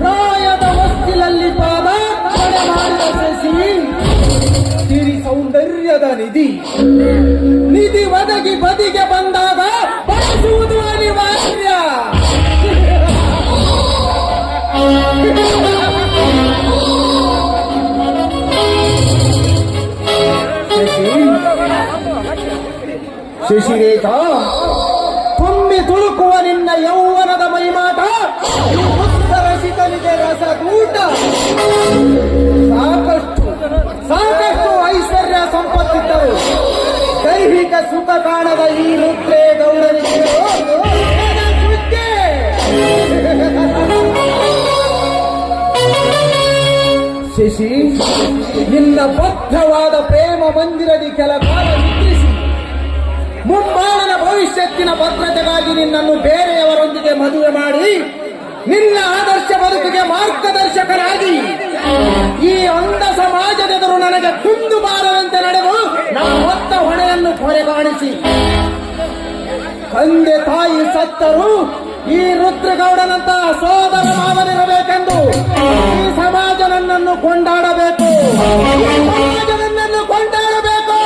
ಪ್ರಾಯದ ಹೊಸ್ತಿಲಲ್ಲಿ ಪಾದ ಮಾಡಿದ ಶಶಿ ಸಿರಿ ಸೌಂದರ್ಯದ ನಿಧಿ ಒದಗಿ ಬದಿಗೆ ಬಂದಾಗ ಬಳಸುವುದು ಅನಿವಾರ್ಯ. ಶಶಿರೇಖಾ, ತುಂಬಿ ತುಳುಕುವ ನಿನ್ನ ಯೌವನದ ಮೈಮಾಟ ರಸಿಕನಿಗೆ ರಸಗೂಟ. ಸಾಕಷ್ಟು ಐಶ್ವರ್ಯ ಸಂಪತ್ತಿದ್ದರು ದೈಹಿಕ ಸುಖ ಕಾಣದ ಈ ರುದ್ರೇ ಗೌಡನಿಗೆ ಶಶಿ, ನಿನ್ನ ಬದ್ಧವಾದ ಪ್ರೇಮ ಮಂದಿರದಿ ಕೆಲ ಕಾಲ ನಿದ್ರಿಸಿ ಮುಂಬಾಳನ ಭವಿಷ್ಯತ್ತಿನ ಭದ್ರತೆಗಾಗಿ ನಿನ್ನನ್ನು ಬೇರೆಯವರೊಂದಿಗೆ ಮದುವೆ ಮಾಡಿ ನಿನ್ನ ಆದರ್ಶ ಬದುಕಿಗೆ ಮಾರ್ಗದರ್ಶಕರಾಗಿ ಈ ಅಂಧ ಸಮಾಜದೆದುರು ನನಗೆ ತುಂಡು ಬಾರದಂತೆ ನಡೆದು ನಮ್ಮ ಹೊತ್ತ ಹೊಣೆಯನ್ನು ಕೊನೆಗಾಣಿಸಿ ತಂದೆ ತಾಯಿ ಸತ್ತರು ಈ ರುದ್ರಗೌಡನಂತಹ ಸೋದರ ಮಾವನಿರಬೇಕೆಂದು ಈ ಸಮಾಜ ನನ್ನನ್ನು ಕೊಂಡಾಡಬೇಕು, ಸಮಾಜ ನನ್ನನ್ನು ಕೊಂಡಾಡಬೇಕು.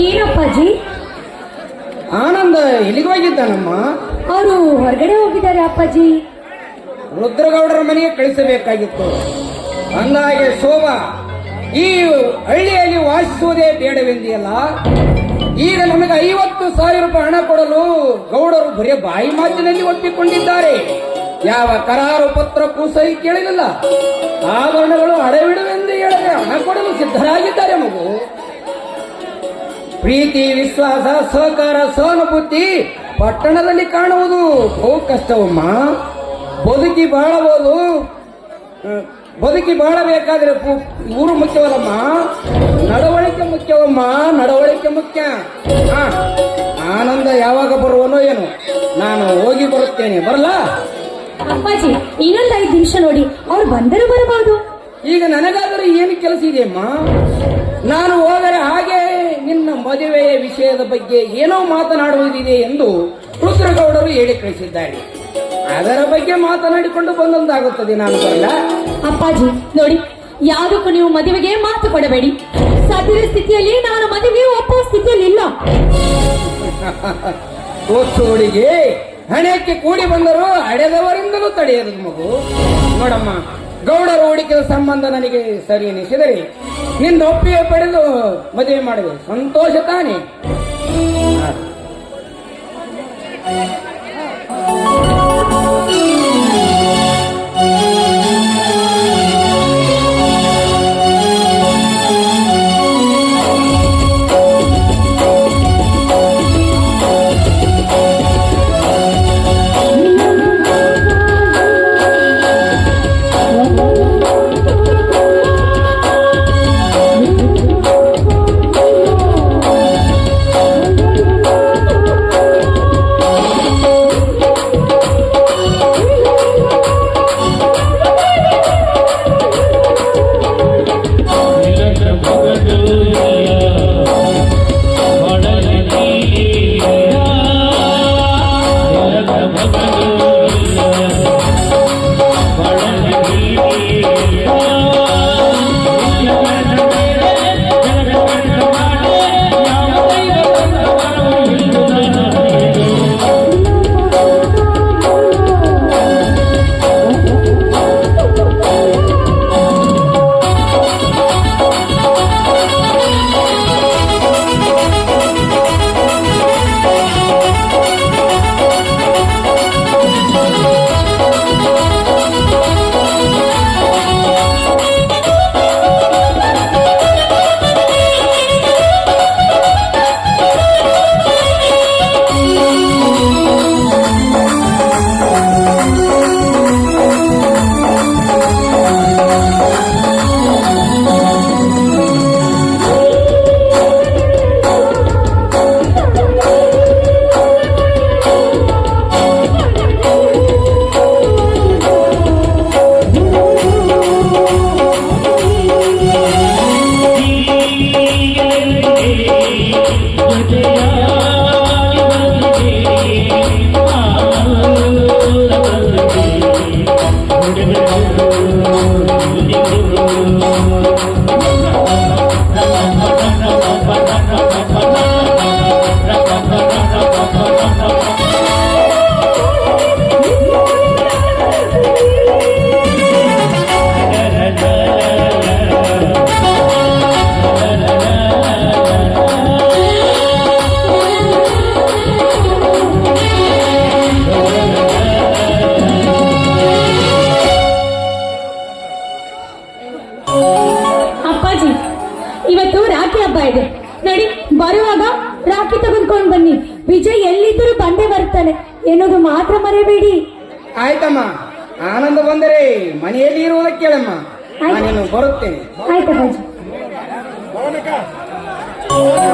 ಏನಪ್ಪಾಜಿ? ಆನಂದ ಎಲ್ಲಿಗೆ ಹೋಗಿದ್ದಾನಮ್ಮ? ಅವರು ಹೊರಗಡೆ ಹೋಗಿದ್ದಾರೆ ಅಪ್ಪಾಜಿ. ರುದ್ರಗೌಡರ ಮನೆಗೆ ಕಳಿಸಬೇಕಾಗಿತ್ತು. ಅಂದಾಗೆ ಶೋಭಾ ಈ ಹಳ್ಳಿಯಲ್ಲಿ ವಾಸಿಸುವುದೇ ಬೇಡವೆಂದಿಯಲ್ಲ. ಈಗ ನಮಗೆ 50,000 ರೂಪಾಯಿ ಹಣ ಕೊಡಲು ಗೌಡರು ಬರೀ ಬಾಯಿ ಮಾತಿನಲ್ಲಿ ಒಪ್ಪಿಕೊಂಡಿದ್ದಾರೆ. ಯಾವ ಕರಾರು ಪತ್ರಕ್ಕೂ ಸಹಿ ಕೇಳಲಿಲ್ಲ. ಆಭರಣಗಳು ಅಡವಿಡುವೆಂದು ಹೇಳಿದ್ರೆ ಹಣ ಕೊಡಲು ಸಿದ್ಧರಾಗಿದ್ದಾರೆ. ಮಗು ಪ್ರೀತಿ, ವಿಶ್ವಾಸ, ಸಹಕಾರ, ಸಹಾನುಭೂತಿ ಪಟ್ಟಣದಲ್ಲಿ ಕಾಣುವುದು ಬಹು ಕಷ್ಟವಮ್ಮ. ಬದುಕಿ ಬಾಳಬೇಕಾದ್ರೆ ಊರು ಮುಖ್ಯವಲ್ಲಮ್ಮ, ನಡವಳಿಕೆ ಮುಖ್ಯವಮ್ಮ. ನಡವಳಿಕೆ ಮುಖ್ಯ. ಆನಂದ ಯಾವಾಗ ಬರುವನೋ ಏನು, ನಾನು ಹೋಗಿ ಬರುತ್ತೇನೆ. ಬರಲಾ ಅಪ್ಪಾಜಿ? ಇನ್ನೊಂದು 5 ನಿಮಿಷ ನೋಡಿ, ಅವ್ರು ಬಂದರೂ ಬರಬಹುದು. ಈಗ ನನಗಾದರೂ ಏನು ಕೆಲಸ ಇದೆಯಮ್ಮ? ನಾನು ಹೋದರೆ ಹಾಗೆ ನಿನ್ನ ಮದುವೆಯ ವಿಷಯದ ಬಗ್ಗೆ ಏನೋ ಮಾತನಾಡುವುದಿದೆ ಎಂದು ರುದ್ರಗೌಡರು ಹೇಳಿ ಕಳಿಸಿದ್ದಾರೆ. ಅದರ ಬಗ್ಗೆ ಮಾತನಾಡಿಕೊಂಡು ಬಂದೊಂದಾಗುತ್ತದೆ. ನಾನು ಬರಲ್ಲ. ಅಪ್ಪಾಜಿ ನೋಡಿ, ಯಾವುದಕ್ಕೂ ನೀವು ಮದುವೆಗೆ ಮಾತು ಕೊಡಬೇಡಿ. ಸದ್ಯದ ಸ್ಥಿತಿಯಲ್ಲಿ ನಾನು ಮದುವೆ ಒಪ್ಪುವ ಸ್ಥಿತಿಯಲ್ಲಿ ಇಲ್ಲ. ಕೋಚೋಳಿಗೆ ಹಣಕ್ಕೆ ಕೂಡಿ ಬಂದರೂ ಅಡೆದವರಿಂದಲೂ ತಡೆಯದು ಮಗು. ನೋಡಮ್ಮ, ಗೌಡರು ಹುಡುಕಿದ ಸಂಬಂಧ ನನಗೆ ಸರಿ ಎನಿಸಿದರೆ ನಿನ್ನ ಒಪ್ಪಿಗೆ ಪಡೆದು ಮದುವೆ ಮಾಡುವೆ. ಸಂತೋಷ ತಾನೆ? ಮರೆಯಬೇಡಿ. ಆಯ್ತಮ್ಮ, ಆನಂದ ಬಂದರೆ ಮನೆಯಲ್ಲಿ ಇರುವುದಕ್ಕೆ ಕೇಳಮ್ಮ, ನಾನೇನು ಬರುತ್ತೇನೆ. ಆಯ್ತು ಅಪ್ಪಾಜಿ.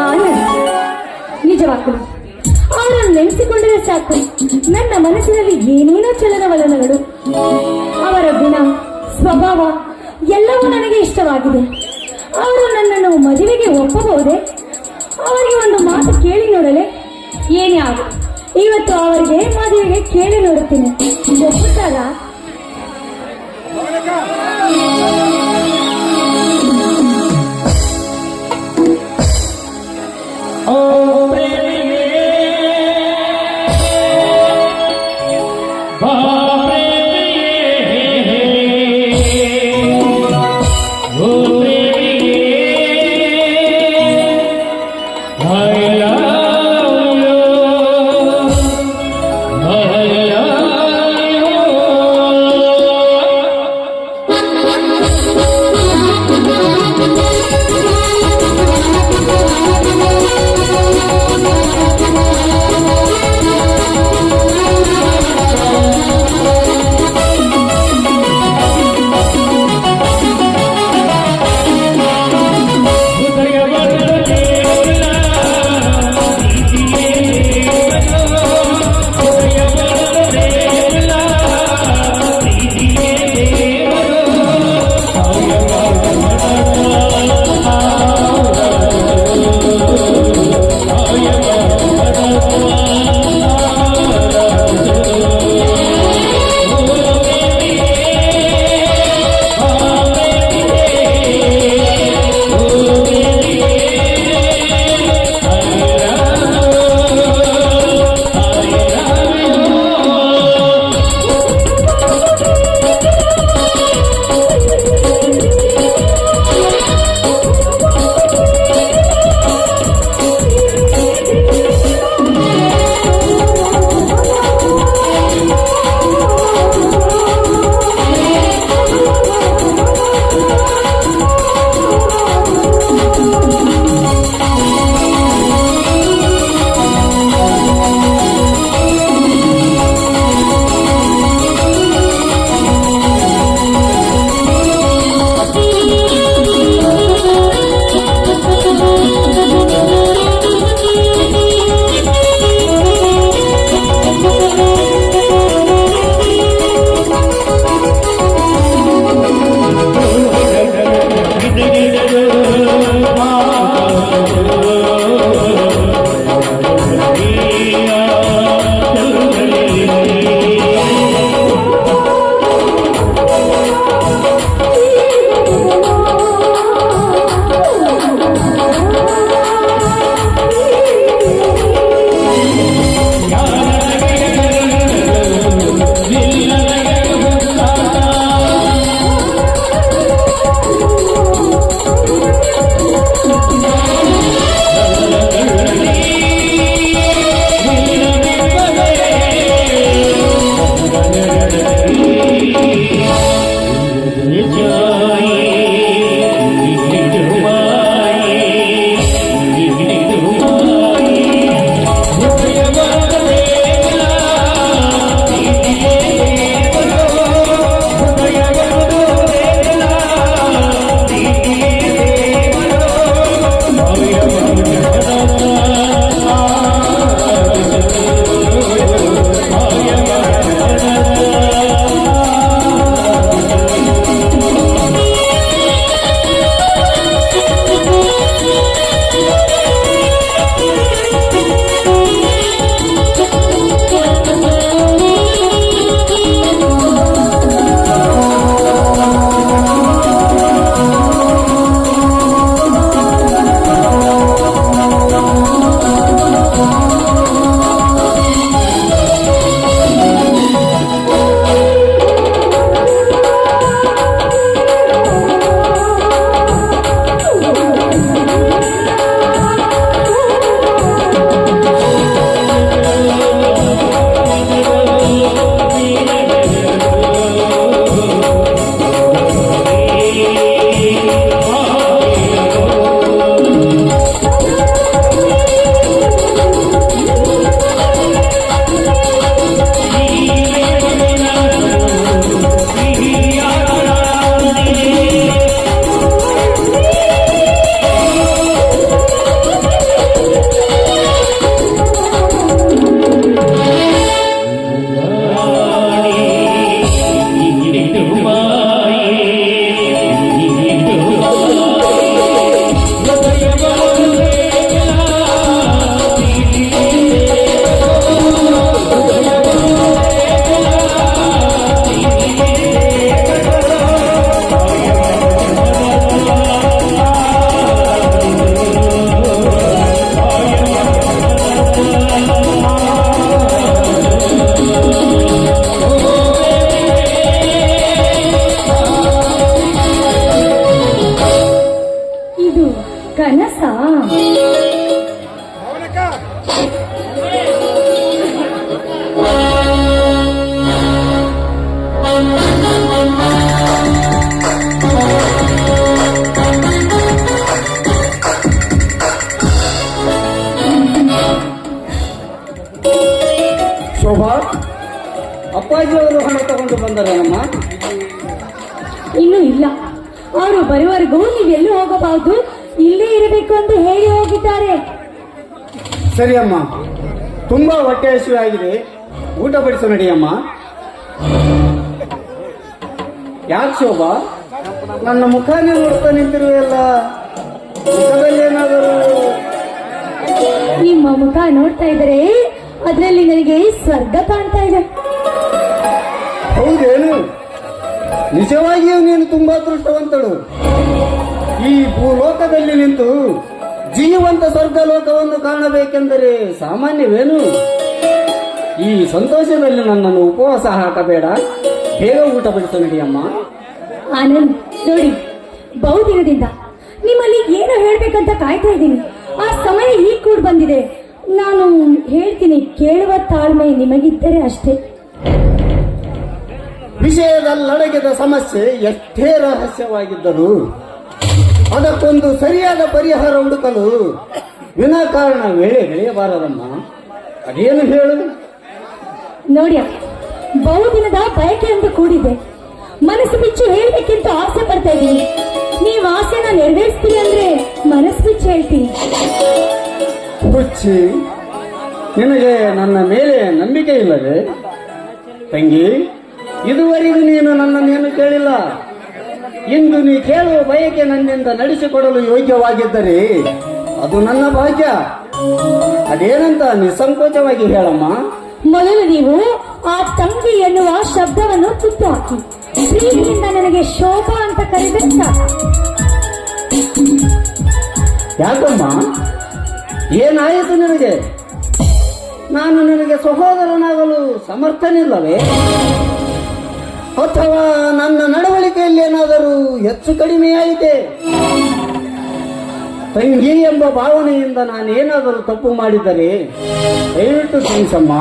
ಆನಂದ್ ನಿಜವಾಗ್ತದೆ, ಅವರನ್ನು ನೆನೆಸಿಕೊಂಡರೆ ಸಾಕು ನನ್ನ ಮನಸ್ಸಿನಲ್ಲಿ ಏನೇನೋ ಚಲನವಲನಗಳು. ಅವರ ಗುಣ ಸ್ವಭಾವ ಎಲ್ಲವೂ ನನಗೆ ಇಷ್ಟವಾಗಿದೆ. ಅವರು ನನ್ನನ್ನು ಮದುವೆಗೆ ಒಪ್ಪಬಹುದೇ? ಅವರಿಗೆ ಒಂದು ಮಾತು ಕೇಳಿ ನೋಡಲೆ. ಏನೇ ಆಗು, ಇವತ್ತು ಅವರಿಗೆ ಮದುವೆಗೆ ಕೇಳಿ ನೋಡುತ್ತೇನೆ. ಒಪ್ಪುತ್ತಾರಾ? I love you. ಅಪ್ಪಾಜಿಯವರು ಹಣ ತಗೊಂಡು ಬಂದರೇನಮ್ಮ? ಇನ್ನೂ ಇಲ್ಲ. ಅವರು ಬರುವವರೆಗೂ ನೀವೆಲ್ಲೂ ಹೋಗಬಹುದು, ಇಲ್ಲೇ ಇರಬೇಕು ಅಂತ ಹೇಳಿ ಹೋಗಿದ್ದಾರೆ. ಸರಿ ಅಮ್ಮ, ತುಂಬಾ ಹೊಟ್ಟೆ ಹಸಿವೆ ಆಗಿದೆ, ಊಟ ಬಡಿಸು ನಡಿಯಮ್ಮ. ಯಾಕೆ ಶೋಭಾ ನನ್ನ ಮುಖಾನೇ ನೋಡ್ತಾ ನಿಂತಿರುವೆಲ್ಲ? ಮುಖದಲ್ಲಿ ಏನಾದರೂ? ನಿಮ್ಮ ಮುಖ ನೋಡ್ತಾ ಇದ್ರೆ ಅದರಲ್ಲಿ ನನಗೆ ಸ್ವರ್ಗ ಕಾಣ್ತಾ ಇದೆ. ಹೌದೇನು? ನಿಜವಾಗಿಯೂ ನೀನು ತುಂಬಾ ಅದೃಷ್ಟವಂತಳು. ಈ ಭೂಲೋಕದಲ್ಲಿ ನಿಂತು ಜೀವಂತ ಸ್ವರ್ಗ ಲೋಕವನ್ನು ಕಾಣಬೇಕೆಂದರೆ ಸಾಮಾನ್ಯವೇನು? ಈ ಸಂತೋಷದಲ್ಲಿ ನನ್ನನ್ನು ಉಪವಾಸ ಹಾಕಬೇಡ, ಬೇಗ ಊಟ ಬಡಿಸು ನಡಿಯಮ್ಮ. ಆನಂದ್ ನೋಡಿ, ಬಹುದಿನದಿಂದ ನಿಮ್ಮಲ್ಲಿ ಏನೋ ಹೇಳ್ಬೇಕಂತ ಕಾಯ್ತಾ ಇದ್ದೀನಿ. ಆ ಸಮಯ ಈಗ ಕೂಡ ಬಂದಿದೆ. ನಾನು ಹೇಳ್ತೀನಿ, ಕೇಳುವ ತಾಳ್ಮೆ ನಿಮಗಿದ್ದರೆ ಅಷ್ಟೇ. ವಿಷಯದಲ್ಲಡಗಿದ ಸಮಸ್ಯೆ ಎಷ್ಟೇ ರಹಸ್ಯವಾಗಿದ್ದರೂ ಅದಕ್ಕೊಂದು ಸರಿಯಾದ ಪರಿಹಾರ ಹುಡುಕಲು ವಿನಾಕಾರಣ ವೇಳೆಯಬಾರದಮ್ಮ. ಅದೇನು ಹೇಳು? ನೋಡಿ, ಬಹುದಿನದ ಬಯಕೆ ಎಂದು ಕೂಡಿದೆ. ಮನಸ್ಸು ಬಿಚ್ಚು ಹೇಳ್ಬೇಕೆಂತ ಆಸೆ ಪಡ್ತಾ ಇದ್ದೀನಿ. ನೀವು ಆಸೆನ ನೆರವೇರಿಸ್ತೀರಿ ಅಂದ್ರೆ ಮನಸ್ಸು ಬಿಚ್ಚು ಹೇಳ್ತೀನಿ. ಹುಚ್ಚಿ, ನಿನಗೆ ನನ್ನ ಮೇಲೆ ನಂಬಿಕೆ ಇಲ್ಲವೇ? ತಂಗಿ, ಇದುವರೆಗೂ ನೀನು ನನ್ನನ್ನೇನು ಕೇಳಿಲ್ಲ. ಇಂದು ನೀ ಕೇಳುವ ಬಯಕೆ ನನ್ನಿಂದ ನಡೆಸಿಕೊಡಲು ಯೋಗ್ಯವಾಗಿದ್ದರೆ ಅದು ನನ್ನ ಭಾಗ್ಯ. ಅದೇನಂತ ನಿಸ್ಸಂಕೋಚವಾಗಿ ಹೇಳಮ್ಮ. ಮೊದಲು ನೀವು ಆ ತಂಗಿ ಎನ್ನುವ ಶಬ್ದವನ್ನು ತುತ್ತು ಹಾಕಿ ಪ್ರೀತಿಯಿಂದ ನನಗೆ ಶೋಭಾ ಅಂತ ಕರೆದರೆ ಸಾಕು. ಯಾಕಮ್ಮ, ಏನಾಯಿತು ನಿನಗೆ? ನಾನು ನಿನಗೆ ಸಹೋದರನಾಗಲು ಸಮರ್ಥನಿಲ್ಲವೇ? ಅಥವಾ ನನ್ನ ನಡವಳಿಕೆಯಲ್ಲಿ ಏನಾದರೂ ಹೆಚ್ಚು ಕಡಿಮೆಯಾಯಿತೆ? ತಂಗಿ ಎಂಬ ಭಾವನೆಯಿಂದ ನಾನೇನಾದರೂ ತಪ್ಪು ಮಾಡಿದರೆ ದಯವಿಟ್ಟು ಕ್ಷಮಿಸಮ್ಮ.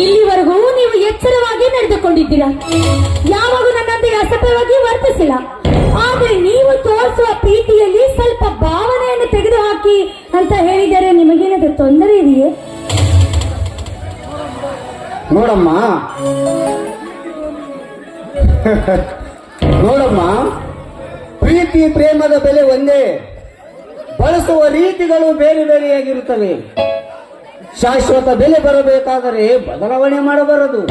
ಇಲ್ಲಿವರೆಗೂ ನೀವು ಎಚ್ಚರವಾಗಿ ನಡೆದುಕೊಂಡಿದ್ದೀರಾ. ಯಾವಾಗೂ ನನ್ನಂತೆ ಅಸಭ್ಯವಾಗಿ ವರ್ತಿಸಿಲ್ಲ. ಆದ್ರೆ ನೀವು ತೋರಿಸುವ ಪ್ರೀತಿಯಲ್ಲಿ ಸ್ವಲ್ಪ ಭಾವನೆಯನ್ನು ತೆಗೆದುಹಾಕಿ ಅಂತ ಹೇಳಿದರೆ ನಿಮಗೇನಾದ್ರೂ ತೊಂದರೆ ಇದೆಯೇ? ನೋಡಮ್ಮ ನೋಡಮ್ಮ, ಪ್ರೀತಿ ಪ್ರೇಮದ ಬೆಲೆ ಒಂದೇ, ಬಳಸುವ ರೀತಿಗಳು ಬೇರೆ ಬೇರೆಯಾಗಿರುತ್ತವೆ. ಶಾಶ್ವತ ಬೆಲೆ ಬರಬೇಕಾದರೆ ಬದಲಾವಣೆ ಮಾಡಬಾರದು.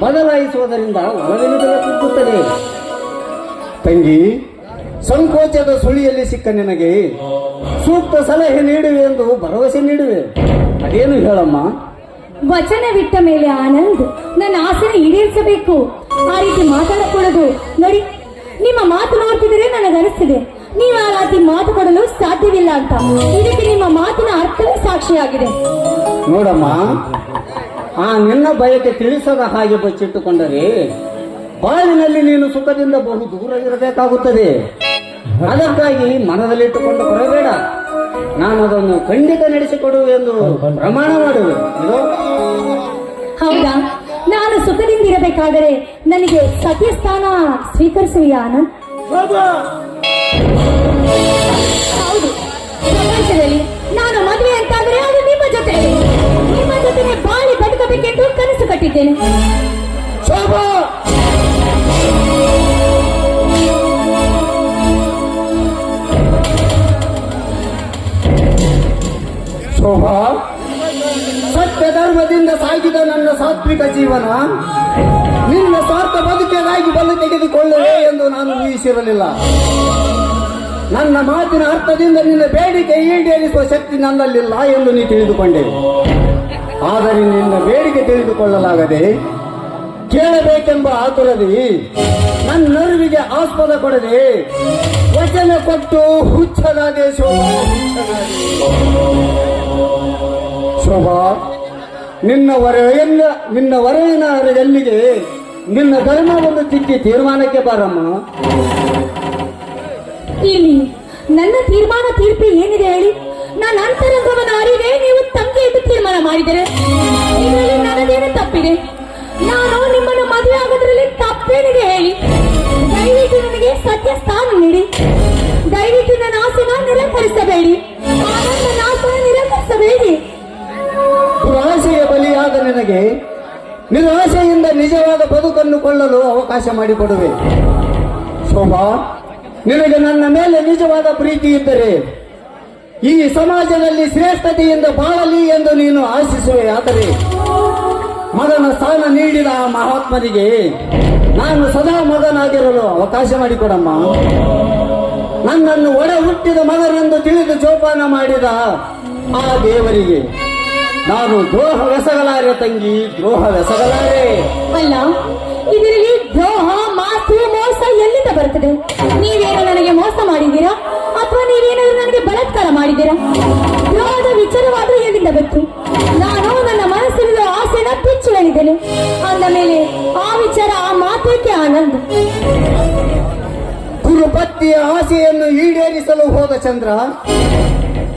ಬದಲಾಯಿಸುವುದರಿಂದ ಒಳಗಿನ ಬೆಲೆ ಕುಗ್ಗುತ್ತದೆ. ತಂಗಿ, ಸಂಕೋಚದ ಸುಳಿಯಲ್ಲಿ ಸಿಕ್ಕ ನಿನಗೆ ಸೂಕ್ತ ಸಲಹೆ ನೀಡುವೆ ಎಂದು ಭರವಸೆ ನೀಡುವೆ. ಅದೇನು ಹೇಳಮ್ಮ? ವಚನವಿಟ್ಟ ಮೇಲೆ ಆನಂದ್ ನನ್ನ ಆಸೆನ ಈಡೇರಿಸಬೇಕು. ಆ ರೀತಿ ಮಾತಾಡಕೂಡದು. ನೋಡಿ, ನಿಮ್ಮ ಮಾತು ನೋಡ್ತಿದ್ರೆ ನನಗನಿಸ್ತಿದೆ ನೀವು ಆ ರೀತಿ ಮಾತು ಕೊಡಲು ಸಾಧ್ಯವಿಲ್ಲ ಅಂತ. ಇದಕ್ಕೆ ನಿಮ್ಮ ಮಾತಿನ ಅರ್ಥವೇ ಸಾಕ್ಷಿಯಾಗಿದೆ. ನೋಡಮ್ಮ, ಆ ನಿನ್ನ ಬಯಕೆ ತಿಳಿಸದ ಹಾಗೆ ಬಚ್ಚಿಟ್ಟುಕೊಂಡರೆ ಬಾಳಿನಲ್ಲಿ ನೀನು ಸುಖದಿಂದ ಬಹು ದೂರ ಇರಬೇಕಾಗುತ್ತದೆ. ಅದಕ್ಕಾಗಿ ಮನದಲ್ಲಿಟ್ಟುಕೊಂಡು ಬರಬೇಡ. ನಾನು ಅದನ್ನು ಖಂಡಿತ ನಡೆಸಿಕೊಡುವೆ ಎಂದು ಪ್ರಮಾಣ ಮಾಡುವೆ. ಹೌದಾ? ನಾನು ಸುಖದಿಂದ ಇರಬೇಕಾದರೆ ನನಗೆ ಸತ್ಯ ಸ್ಥಾನ ಸ್ವೀಕರಿಸುವಿಯಾ ಆನಂದ್? ಹೌದು. ಪ್ರಪಂಚದಲ್ಲಿ ನಾನು ಮದುವೆ ಅಂತಾದರೆ ಅದು ನಿಮ್ಮ ಜೊತೆ ಬಾಳಿ ಬದುಕಬೇಕೆಂದು ಕನಸು ಕಟ್ಟಿದ್ದೇನೆ. ಶೋಭಾ, ಶೋಭಾ, ಸತ್ಯ ಧರ್ಮದಿಂದ ಸಾಗಿದ ನನ್ನ ಸಾತ್ವಿಕ ಜೀವನ ನಿನ್ನ ಸ್ವಾರ್ಥ ಬದುಕಿನಾಗಿ ಬಲು ತೆಗೆದುಕೊಳ್ಳುವೆ ಎಂದು ನಾನು ಊಹಿಸಿರಲಿಲ್ಲ. ನನ್ನ ಮಾತಿನ ಅರ್ಥದಿಂದ ನಿನ್ನ ಬೇಡಿಕೆ ಈಡೇರಿಸುವ ಶಕ್ತಿ ನನ್ನಲ್ಲಿಲ್ಲ ಎಂದು ನೀ ತಿಳಿದುಕೊಂಡೆ. ಆದರೆ ನಿನ್ನ ಬೇಡಿಕೆ ತಿಳಿದುಕೊಳ್ಳಲಾಗದೆ ಕೇಳಬೇಕೆಂಬ ಆತುರದಿ ನನ್ನರಿವಿಗೆ ಆಸ್ಪದ ಕೊಡದೆ ವಚನ ಕೊಟ್ಟು ಹುಚ್ಚನಾದೆ ಶೋಭಾ, ಶೋಭಾ. ನಿನ್ನ ವರೆಯಿನ ಎಲ್ಲಿಗೆ ನಿನ್ನ ಧರ್ಮವನ್ನು ತಿದ್ದಿ ತೀರ್ಮಾನಕ್ಕೆ ಬಾರಮ್ಮ. ಇಲ್ಲಿ ನನ್ನ ತೀರ್ಮಾನ ತೀರ್ಪು ಏನಿದೆ ಹೇಳಿ? ನಾನು ಅಂತರಂಗವನ್ನು ಅರಿವೆ ನೀವು ತಂಗಿ ಎಂದು ತೀರ್ಮಾನ ಮಾಡಿದರೆ ಇದರಲ್ಲಿ ನನ್ನದೇನು ತಪ್ಪಿದೆ? ನಾನು ನಿಮ್ಮನ್ನು ಮದುವೆ ಆಗೋದ್ರಲ್ಲಿ ತಪ್ಪೇನಿದೆ ಹೇಳಿ? ದಯವಿಟ್ಟು ನನಗೆ ಸತ್ಯ ಸ್ಥಾನ ನೀಡಿ. ದಯವಿಟ್ಟು ನನ್ನ ಆಸೆನ ನಿರಾಕರಿಸಬೇಡಿ. ನನ್ನ ಆಸೆನ ನಿರಾಕರಿಸಬೇಡಿ. ದುರಾಸೆಯ ಬಲಿಯಾದ ನಿನಗೆ ನಿರಾಶೆಯಿಂದ ನಿಜವಾದ ಬದುಕನ್ನು ಕೊಳ್ಳಲು ಅವಕಾಶ ಮಾಡಿಕೊಡುವೆ. ಶೋಭಾ, ನಿನಗೆ ನನ್ನ ಮೇಲೆ ನಿಜವಾದ ಪ್ರೀತಿ ಇದ್ದರೆ ಈ ಸಮಾಜದಲ್ಲಿ ಶ್ರೇಷ್ಠತೆಯಿಂದ ಬಾಳಲಿ ಎಂದು ನೀನು ಆಶಿಸುವೆ. ಆದರೆ ಮಗನ ಸ್ಥಾನ ನೀಡಿದ ಆ ಮಹಾತ್ಮನಿಗೆ ನಾನು ಸದಾ ಮಗನಾಗಿರಲು ಅವಕಾಶ ಮಾಡಿಕೊಡಮ್ಮ. ನನ್ನನ್ನು ಒಡ ಹುಟ್ಟಿದ ಮಗನೆಂದು ತಿಳಿದು ಜೋಪಾನ ಮಾಡಿದ ಆ ದೇವರಿಗೆ ನಾನು ದ್ರೋಹವೆಸಗಲಾರೆ ತಂಗಿ, ದ್ರೋಹವೆಸಗಲಾರೆ. ಅಲ್ಲ, ಇದರಲ್ಲಿ ದ್ರೋಹ, ಮಾತು, ಮೋಸ ಎಲ್ಲಿಂದ ಬರ್ತದೆ? ನೀವೇನೋ ನನಗೆ ಮೋಸ ಮಾಡಿದ್ದೀರಾ ಅಥವಾ ನೀವೇನಾದ್ರೂ ನನಗೆ ಬಲಾತ್ಕಾರ ಮಾಡಿದ್ದೀರಾ? ದ್ರೋಹದ ವಿಚಾರವಾದ್ರೂ ಎಲ್ಲಿಂದ ಬಂತು? ನಾನು ನನ್ನ ಮನಸ್ಸಿನ ಆಸೆನ ಬಿಚ್ಚು ಹೇಳಿದ್ದೇನೆ. ಅಂದ ಮೇಲೆ ಆ ವಿಚಾರ, ಆ ಮಾತೇಕೆ ಆನಂದ್? ಗುರುಪತ್ತಿಯ ಆಸೆಯನ್ನು ಈಡೇರಿಸಲು ಹೋದ ಚಂದ್ರ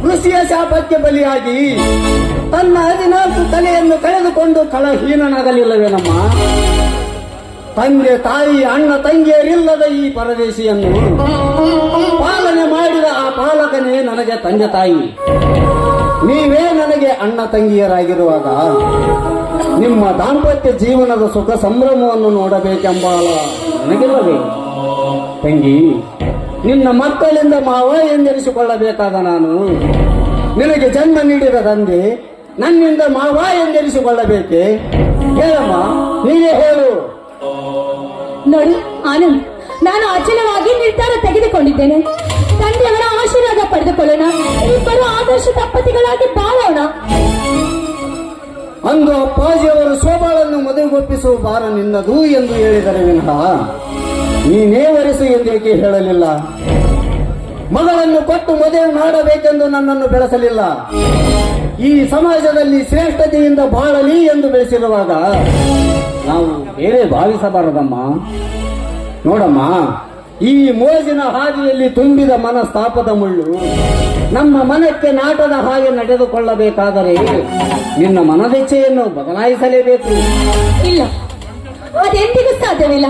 ಋಷಿಯ ಶಾಪಕ್ಕೆ ಬಲಿಯಾಗಿ ತನ್ನ 14 ತಲೆಯನ್ನು ಕಳೆದುಕೊಂಡು ಕಳಹೀನನಾಗಲಿಲ್ಲವೇನಮ್ಮ? ತಂದೆ, ತಾಯಿ, ಅಣ್ಣ, ತಂಗಿಯರಿಲ್ಲದ ಈ ಪರದೇಶಿಯನ್ನು ಪಾಲನೆ ಮಾಡಿದ ಆ ಪಾಲಕನೇ ನನಗೆ ತಂದೆ ತಾಯಿ. ನೀವೇ ನನಗೆ ಅಣ್ಣ ತಂಗಿಯರಾಗಿರುವಾಗ ನಿಮ್ಮ ದಾಂಪತ್ಯ ಜೀವನದ ಸುಖ ಸಂಭ್ರಮವನ್ನು ನೋಡಬೇಕೆಂಬ ನನಗಿಲ್ಲವೇ? ತಂಗಿ, ನಿನ್ನ ಮಕ್ಕಳಿಂದ ಮಾವ ಎಂದೆನಿಸಿಕೊಳ್ಳಬೇಕಾದ ನಾನು ನಿನಗೆ ಜನ್ಮ ನೀಡಿದ ತಂದೆ ನನ್ನಿಂದ ಮಾವ ಎಂದೆನಿಸಿಕೊಳ್ಳಬೇಕೆ? ಹೇಳಮ್ಮ, ನೀನೇ ಹೇಳು. ನೋಡಿ ಆನಂದ್, ನಾನು ಅಚಲವಾಗಿ ನಿರ್ಧಾರ ತೆಗೆದುಕೊಂಡಿದ್ದೇನೆ. ತಂದೆಯವರ ಆಶೀರ್ವಾದ ಪಡೆದುಕೊಳ್ಳೋಣ, ಇಬ್ಬರು ಆದರ್ಶ ದಂಪತಿಗಳಾಗಿ ಬಾಳೋಣ. ಅಂದು ಅಪ್ಪಾಜಿಯವರು ಶೋಭಾಳನ್ನು ಮದುವೆಗೊಪ್ಪಿಸುವ ಭಾರ ನಿನ್ನದು ಎಂದು ಹೇಳಿದರೆ ವಿನಃ ನೀನೇ ವರಿಸು ಎಂದೇಕೆ ಹೇಳಲಿಲ್ಲ? ಮಗಳನ್ನು ಕೊಟ್ಟು ಮದುವೆ ಮಾಡಬೇಕೆಂದು ನನ್ನನ್ನು ಬೆಳೆಸಲಿಲ್ಲ. ಈ ಸಮಾಜದಲ್ಲಿ ಶ್ರೇಷ್ಠತೆಯಿಂದ ಬಾಳಲಿ ಎಂದು ಬೆಳೆಸಿರುವಾಗ ನಾವು ಬೇರೆ ಭಾವಿಸಬಾರದಮ್ಮ. ನೋಡಮ್ಮ, ಈ ಮೋಜಿನ ಹಾದಿಯಲ್ಲಿ ತುಂಬಿದ ಮನಸ್ತಾಪದ ಮುಳ್ಳು ನಮ್ಮ ಮನಕ್ಕೆ ನಾಟದ ಹಾಗೆ ನಡೆದುಕೊಳ್ಳಬೇಕಾದರೆ ನಿನ್ನ ಮನದೆಚ್ಚೆಯನ್ನು ಬದಲಾಯಿಸಲೇಬೇಕು. ಇಲ್ಲ, ಅದೆಂದಿಗೂ ಸಾಧ್ಯವಿಲ್ಲ.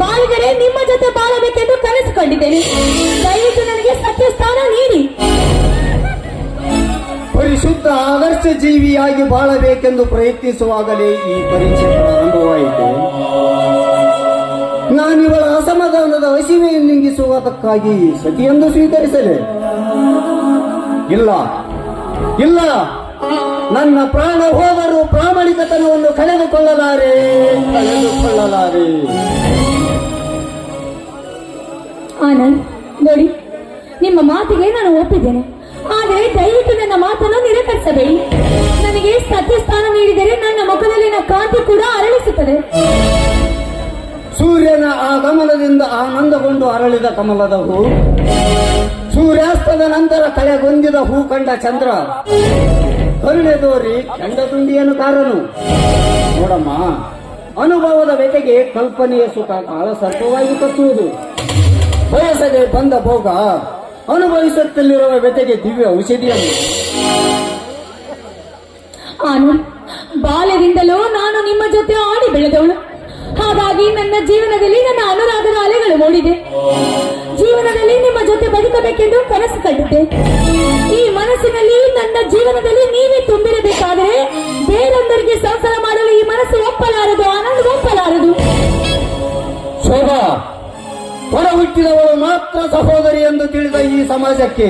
ಬಾಳಿದರೆ ನಿಮ್ಮ ಜೊತೆ ಬಾಳಬೇಕೆಂದು ಕನಸುಕೊಂಡಿದ್ದೇನೆ. ದಯವಿಟ್ಟು ನನಗೆ ಸತ್ಯ ಸ್ಥಾನ ನೀಡಿ. ಪರಿಶುದ್ಧ ಆದರ್ಶ ಜೀವಿಯಾಗಿ ಬಾಳಬೇಕೆಂದು ಪ್ರಯತ್ನಿಸುವಾಗಲೇ ಈ ಪರೀಕ್ಷೆ ಪ್ರಾರಂಭವಾಯಿತು. ನಾನಿವಳ ಅಸಮಾಧಾನದ ಹಸಿವೆಯನ್ನು ನೀಗಿಸುವುದಕ್ಕಾಗಿ ಸತಿಯೆಂದು ಸ್ವೀಕರಿಸಲೇ? ಇಲ್ಲ ಇಲ್ಲ, ನನ್ನ ಪ್ರಾಣ ಹೋದರೂ ಪ್ರಾಮಾಣಿಕತನವನ್ನು ಕಳೆದುಕೊಳ್ಳಲಾರೆ. ಆನಂದ್, ನೋಡಿ, ನಿಮ್ಮ ಮಾತಿಗೆ ನಾನು ಒಪ್ಪಿದ್ದೇನೆ. ಆದರೆ ದಯವಿಟ್ಟು ನನ್ನ ಮಾತನ್ನು ನಿರಾಕರಿಸಬೇಡಿ. ನನಗೆ ಸತ್ಯ ಸ್ಥಾನ ನೀಡಿದರೆ ನನ್ನ ಮುಖದಲ್ಲಿನ ಕಾಂತಿ ಕೂಡ ಅರಳಿಸುತ್ತದೆ. ಸೂರ್ಯನ ಆ ಗಮನದಿಂದ ಆನಂದಗೊಂಡು ಅರಳಿದ ಕಮಲದ ಹೂ, ಸೂರ್ಯಾಸ್ತದ ನಂತರ ಕಳೆಗೊಂದಿದ ಹೂ ಕಂಡ ಚಂದ್ರ ಕರುಣೆ ತೋರಿ ಕೆಂಡ ತುಂಡಿಯನ್ನು ಕಾರನು. ನೋಡಮ್ಮ, ಅನುಭವದ ವ್ಯತೆಗೆ ಕಲ್ಪನೆಯ ಸುಖ ಕಾಳ ಸರ್ಪವಾಗಿ ಕಚ್ಚುವುದು. ಬಯಸದೆ ಬಂದ ಭೋಗ ಅನುಭವಿಸುತ್ತಲಿರುವ ವ್ಯತೆಗೆ ದಿವ್ಯ ಔಷಧಿಯನ್ನು. ಆನಂದ್, ಬಾಲ್ಯದಿಂದಲೂ ನಾನು ನಿಮ್ಮ ಜೊತೆ ಆಡಿ ಬೆಳೆದವಳು. ಹಾಗಾಗಿ ನನ್ನ ಜೀವನದಲ್ಲಿ ನನ್ನ ಅನುರಾಗದ ಅಲೆಗಳು ಮೂಡಿದೆ. ಜೀವನದಲ್ಲಿ ನಿಮ್ಮ ಜೊತೆ ಬದುಕಬೇಕೆಂದು ಕನಸು ಕಂಡಿದ್ದೆ. ಈ ಮನಸ್ಸಿನಲ್ಲಿ ನನ್ನ ಜೀವನದಲ್ಲಿ ನೀವೇ ತುಂಬಿರಬೇಕಾದರೆ ಬೇರೊಂದರಿಗೆ ಸಂಸಾರ ಮಾಡಲು ಈ ಮನಸ್ಸು ಒಪ್ಪಲಾರದು. ಆನಂದ್, ಒಪ್ಪಲಾರದು. ಶೋಭಾ, ಹೊರ ಹುಟ್ಟಿದವಳು ಮಾತ್ರ ಸಹೋದರಿ ಎಂದು ತಿಳಿದ ಈ ಸಮಾಜಕ್ಕೆ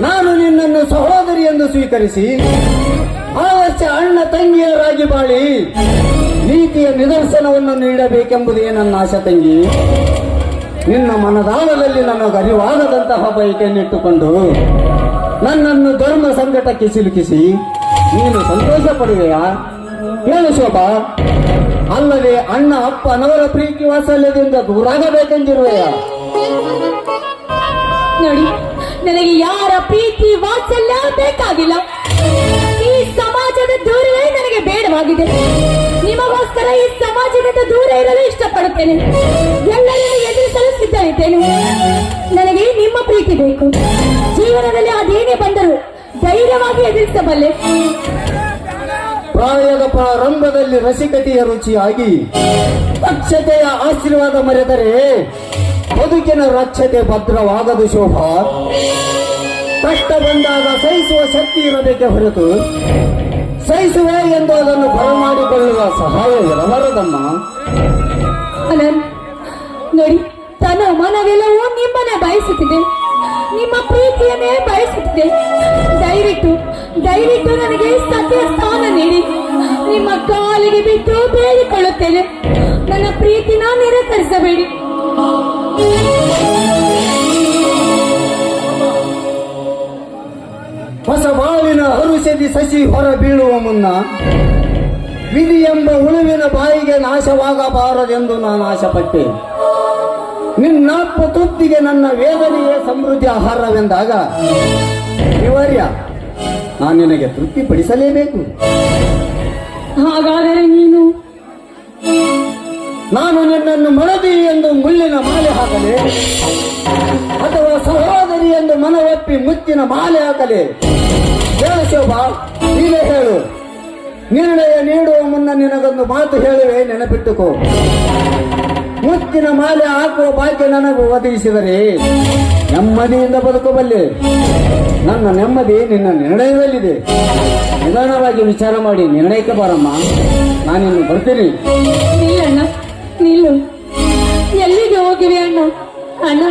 ನಾನು ನಿನ್ನನ್ನು ಸಹೋದರಿ ಎಂದು ಸ್ವೀಕರಿಸಿ ಆದರ್ಶ ಅಣ್ಣ ತಂಗಿಯರಾಗಿ ಬಾಳಿ ನೀತಿಯ ನಿದರ್ಶನವನ್ನು ನೀಡಬೇಕೆಂಬುದೇ ನನ್ನ ಆಶೆ ತಂಗಿ. ನಿನ್ನ ಮನದಾಳದಲ್ಲಿ ನನಗೆ ಅರಿವಾಗದಂತಹ ಬಯಕೆಯನ್ನಿಟ್ಟುಕೊಂಡು ನನ್ನನ್ನು ಧರ್ಮ ಸಂಕಟಕ್ಕೆ ಸಿಲುಕಿಸಿ ನೀನು ಸಂತೋಷ ಪಡುವೆಯಾ? ಹೇಳು ಶೋಭಾ. ಅಲ್ಲದೆ ಅಣ್ಣ ಅಪ್ಪನವರ ಪ್ರೀತಿ ವಾತ್ಸಲ್ಯದಿಂದ ದೂರಾಗಬೇಕೆಂದಿರುವೆಯಾ? ನೋಡಿ, ನನಗೆ ಯಾರ ಪ್ರೀತಿ ವಾತ್ಸಲ್ಯ ಬೇಕಾಗಿಲ್ಲ. ಈ ಸಮಾಜದ ದೂರವೇ ನನಗೆ ಬೇಡವಾಗಿದೆ. ನಿಮಗೋಸ್ಕರ ಈ ಸಮಾಜದಿಂದ ದೂರ ಇರಲು ಇಷ್ಟಪಡುತ್ತೇನೆ. ಎಲ್ಲರನ್ನು ಎದುರಿಸಲು ಸಿದ್ಧರಿದ್ದೇನೆ. ನನಗೆ ನಿಮ್ಮ ಪ್ರೀತಿ ಬೇಕು. ಜೀವನದಲ್ಲಿ ಅದೇನೇ ಬಂದರೂ ಧೈರ್ಯವಾಗಿ ಎದುರಿಸಬಲ್ಲೆ. ಪ್ರಾಯದ ಪ್ರಾರಂಭದಲ್ಲಿ ರಸಿಕತೆಯ ರುಚಿಯಾಗಿ ದಕ್ಷತೆಯ ಆಶೀರ್ವಾದ ಮರೆತರೆ ಬದುಕಿನ ರಕ್ಷತೆ ಭದ್ರವಾಗದು ಶೋಭಾ. ಕಷ್ಟ ಬಂದಾಗ ಸಹಿಸುವ ಶಕ್ತಿ ಇರಬೇಕೆ ಹೊರತು ಸಹಿಸುವೆ ಎಂದು ಅದನ್ನು ಬರಮಾಡಿಕೊಳ್ಳುವ ಸಹಾಯವಿರಬಾರದಮ್ಮ. ಅನಂತ್, ನೋಡಿ, ತನ್ನ ಮನವೆಲ್ಲವೂ ನಿಮ್ಮನ್ನೇ ಬಯಸುತ್ತಿದೆ, ನಿಮ್ಮ ಪ್ರೀತಿಯನ್ನೇ ಬಯಸುತ್ತಿದೆ. ದಯವಿಟ್ಟು ದಯವಿಟ್ಟು ನನಗೆ ಸತ್ಯ ಸ್ಥಾನ ನೀಡಿ, ನಿಮ್ಮ ಕಾಲಿಗೆ ಬಿದ್ದು ಬೇಡಿಕೊಳ್ಳುತ್ತೇನೆ. ನನ್ನ ಪ್ರೀತಿನ ನಿರಾಕರಿಸಬೇಡಿ. ಹೊಸ ಬಾಳಿನ ಹರುಷದಿ ಸಸಿ ಹೊರ ಬೀಳುವ ಮುನ್ನ ವಿಧಿ ಎಂಬ ಹುಳುವಿನ ಬಾಯಿಗೆ ನಾಶವಾಗಬಾರದೆಂದು ನಾನು ಆಶಪಟ್ಟೆ. ನಿನ್ನಾತ್ಮ ತೃಪ್ತಿಗೆ ನನ್ನ ವೇದನೆಯೇ ಸಮೃದ್ಧಿ ಆಹಾರವೆಂದಾಗ ಅನಿವಾರ್ಯ, ನಾನು ನಿನಗೆ ತೃಪ್ತಿಪಡಿಸಲೇಬೇಕು. ಹಾಗಾದರೆ ನಾನು ನಿನ್ನನ್ನು ಮಡದಿ ಎಂದು ಮುಳ್ಳಿನ ಮಾಲೆ ಹಾಕಲೆ ಅಥವಾ ಸಹೋದರಿ ಎಂದು ಮನವೊಪ್ಪಿ ಮುತ್ತಿನ ಮಾಲೆ ಹಾಕಲೆ? ಹೇಳು ಶೋಭಾ, ನೀನೇ ಹೇಳು. ನಿರ್ಣಯ ನೀಡುವ ಮುನ್ನ ನಿನಗೊಂದು ಮಾತು ಹೇಳುವೆ, ನೆನಪಿಟ್ಟುಕೋ. ಮುತ್ತಿನ ಮಾಲೆ ಹಾಕುವ ಭಾಗ್ಯ ನನಗೆ ಒದಗಿಸಿದರೆ ನೆಮ್ಮದಿಯಿಂದ ಬದುಕಬಲ್ಲೆ. ನನ್ನ ನೆಮ್ಮದಿ ನಿನ್ನ ನಿರ್ಣಯದಲ್ಲಿದೆ. ನಿಧಾನವಾಗಿ ವಿಚಾರ ಮಾಡಿ ನಿರ್ಣಯಕ್ಕೆ ಬಾರಮ್ಮ, ನಾನಿನ್ನು ಬರ್ತೀನಿ. ನಿಲ್ಲಣ್ಣ, ನಿಲ್ಲು. ಎಲ್ಲಿಗೆ ಹೋಗಿವೆ ಅಣ್ಣ? ಅಣ್ಣ,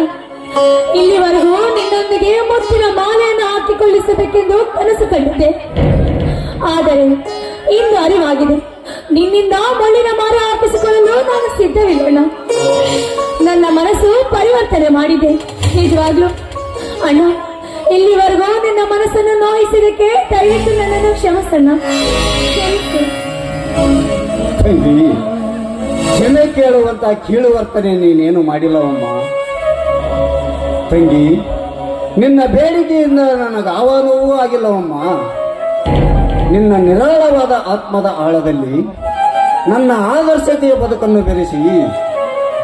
ಇಲ್ಲಿವರೆಗೂ ನಿನ್ನೊಂದಿಗೆ ಮುತ್ತಿನ ಮಾಲೆಯನ್ನು ಹಾಕಿಕೊಳ್ಳಿಸಬೇಕೆಂದು ಕನಸು ಕಂಡಿದ್ದೆ. ಆದರೆ ಇಂದು ಅರಿವಾಗಿದೆ, ನಿನ್ನಿಂದ ಮಣ್ಣಿನ ಮಾಲೆ ಹಾಕಿಸಿಕೊಳ್ಳಲು ನಾನು ಸಿದ್ಧವಿಲ್ಲಣ್ಣ. ನನ್ನ ಮನಸ್ಸು ಪರಿವರ್ತನೆ ಮಾಡಿದೆ. ನಿಜವಾಗ್ಲು ಅಣ್ಣ, ಇಲ್ಲಿವರೆಗೂ ನಿನ್ನ ಮನಸ್ಸನ್ನು ನೋಯಿಸಿದಕ್ಕೆ ದಯವಿಟ್ಟು ನನ್ನನ್ನು ಕ್ಷಮಿಸಣ್ಣ, ಕ್ಷಮಿಸು. ತಂಗಿ, ಕ್ಷಮೆ ಕೇಳುವಂತ ಕೀಳುವರ್ತನೆ ನೀನೇನು ಮಾಡಿಲ್ಲವಮ್ಮ. ತಂಗಿ, ನಿನ್ನ ಬೇಡಿಕೆಯಿಂದ ನನಗೆ ಆಹ್ವಾನವೂ ಆಗಿಲ್ಲವಮ್ಮ. ನಿನ್ನ ನಿರಾಳವಾದ ಆತ್ಮದ ಆಳದಲ್ಲಿ ನನ್ನ ಆದರ್ಶತೆಯ ಬದುಕನ್ನು ಬೆರೆಸಿ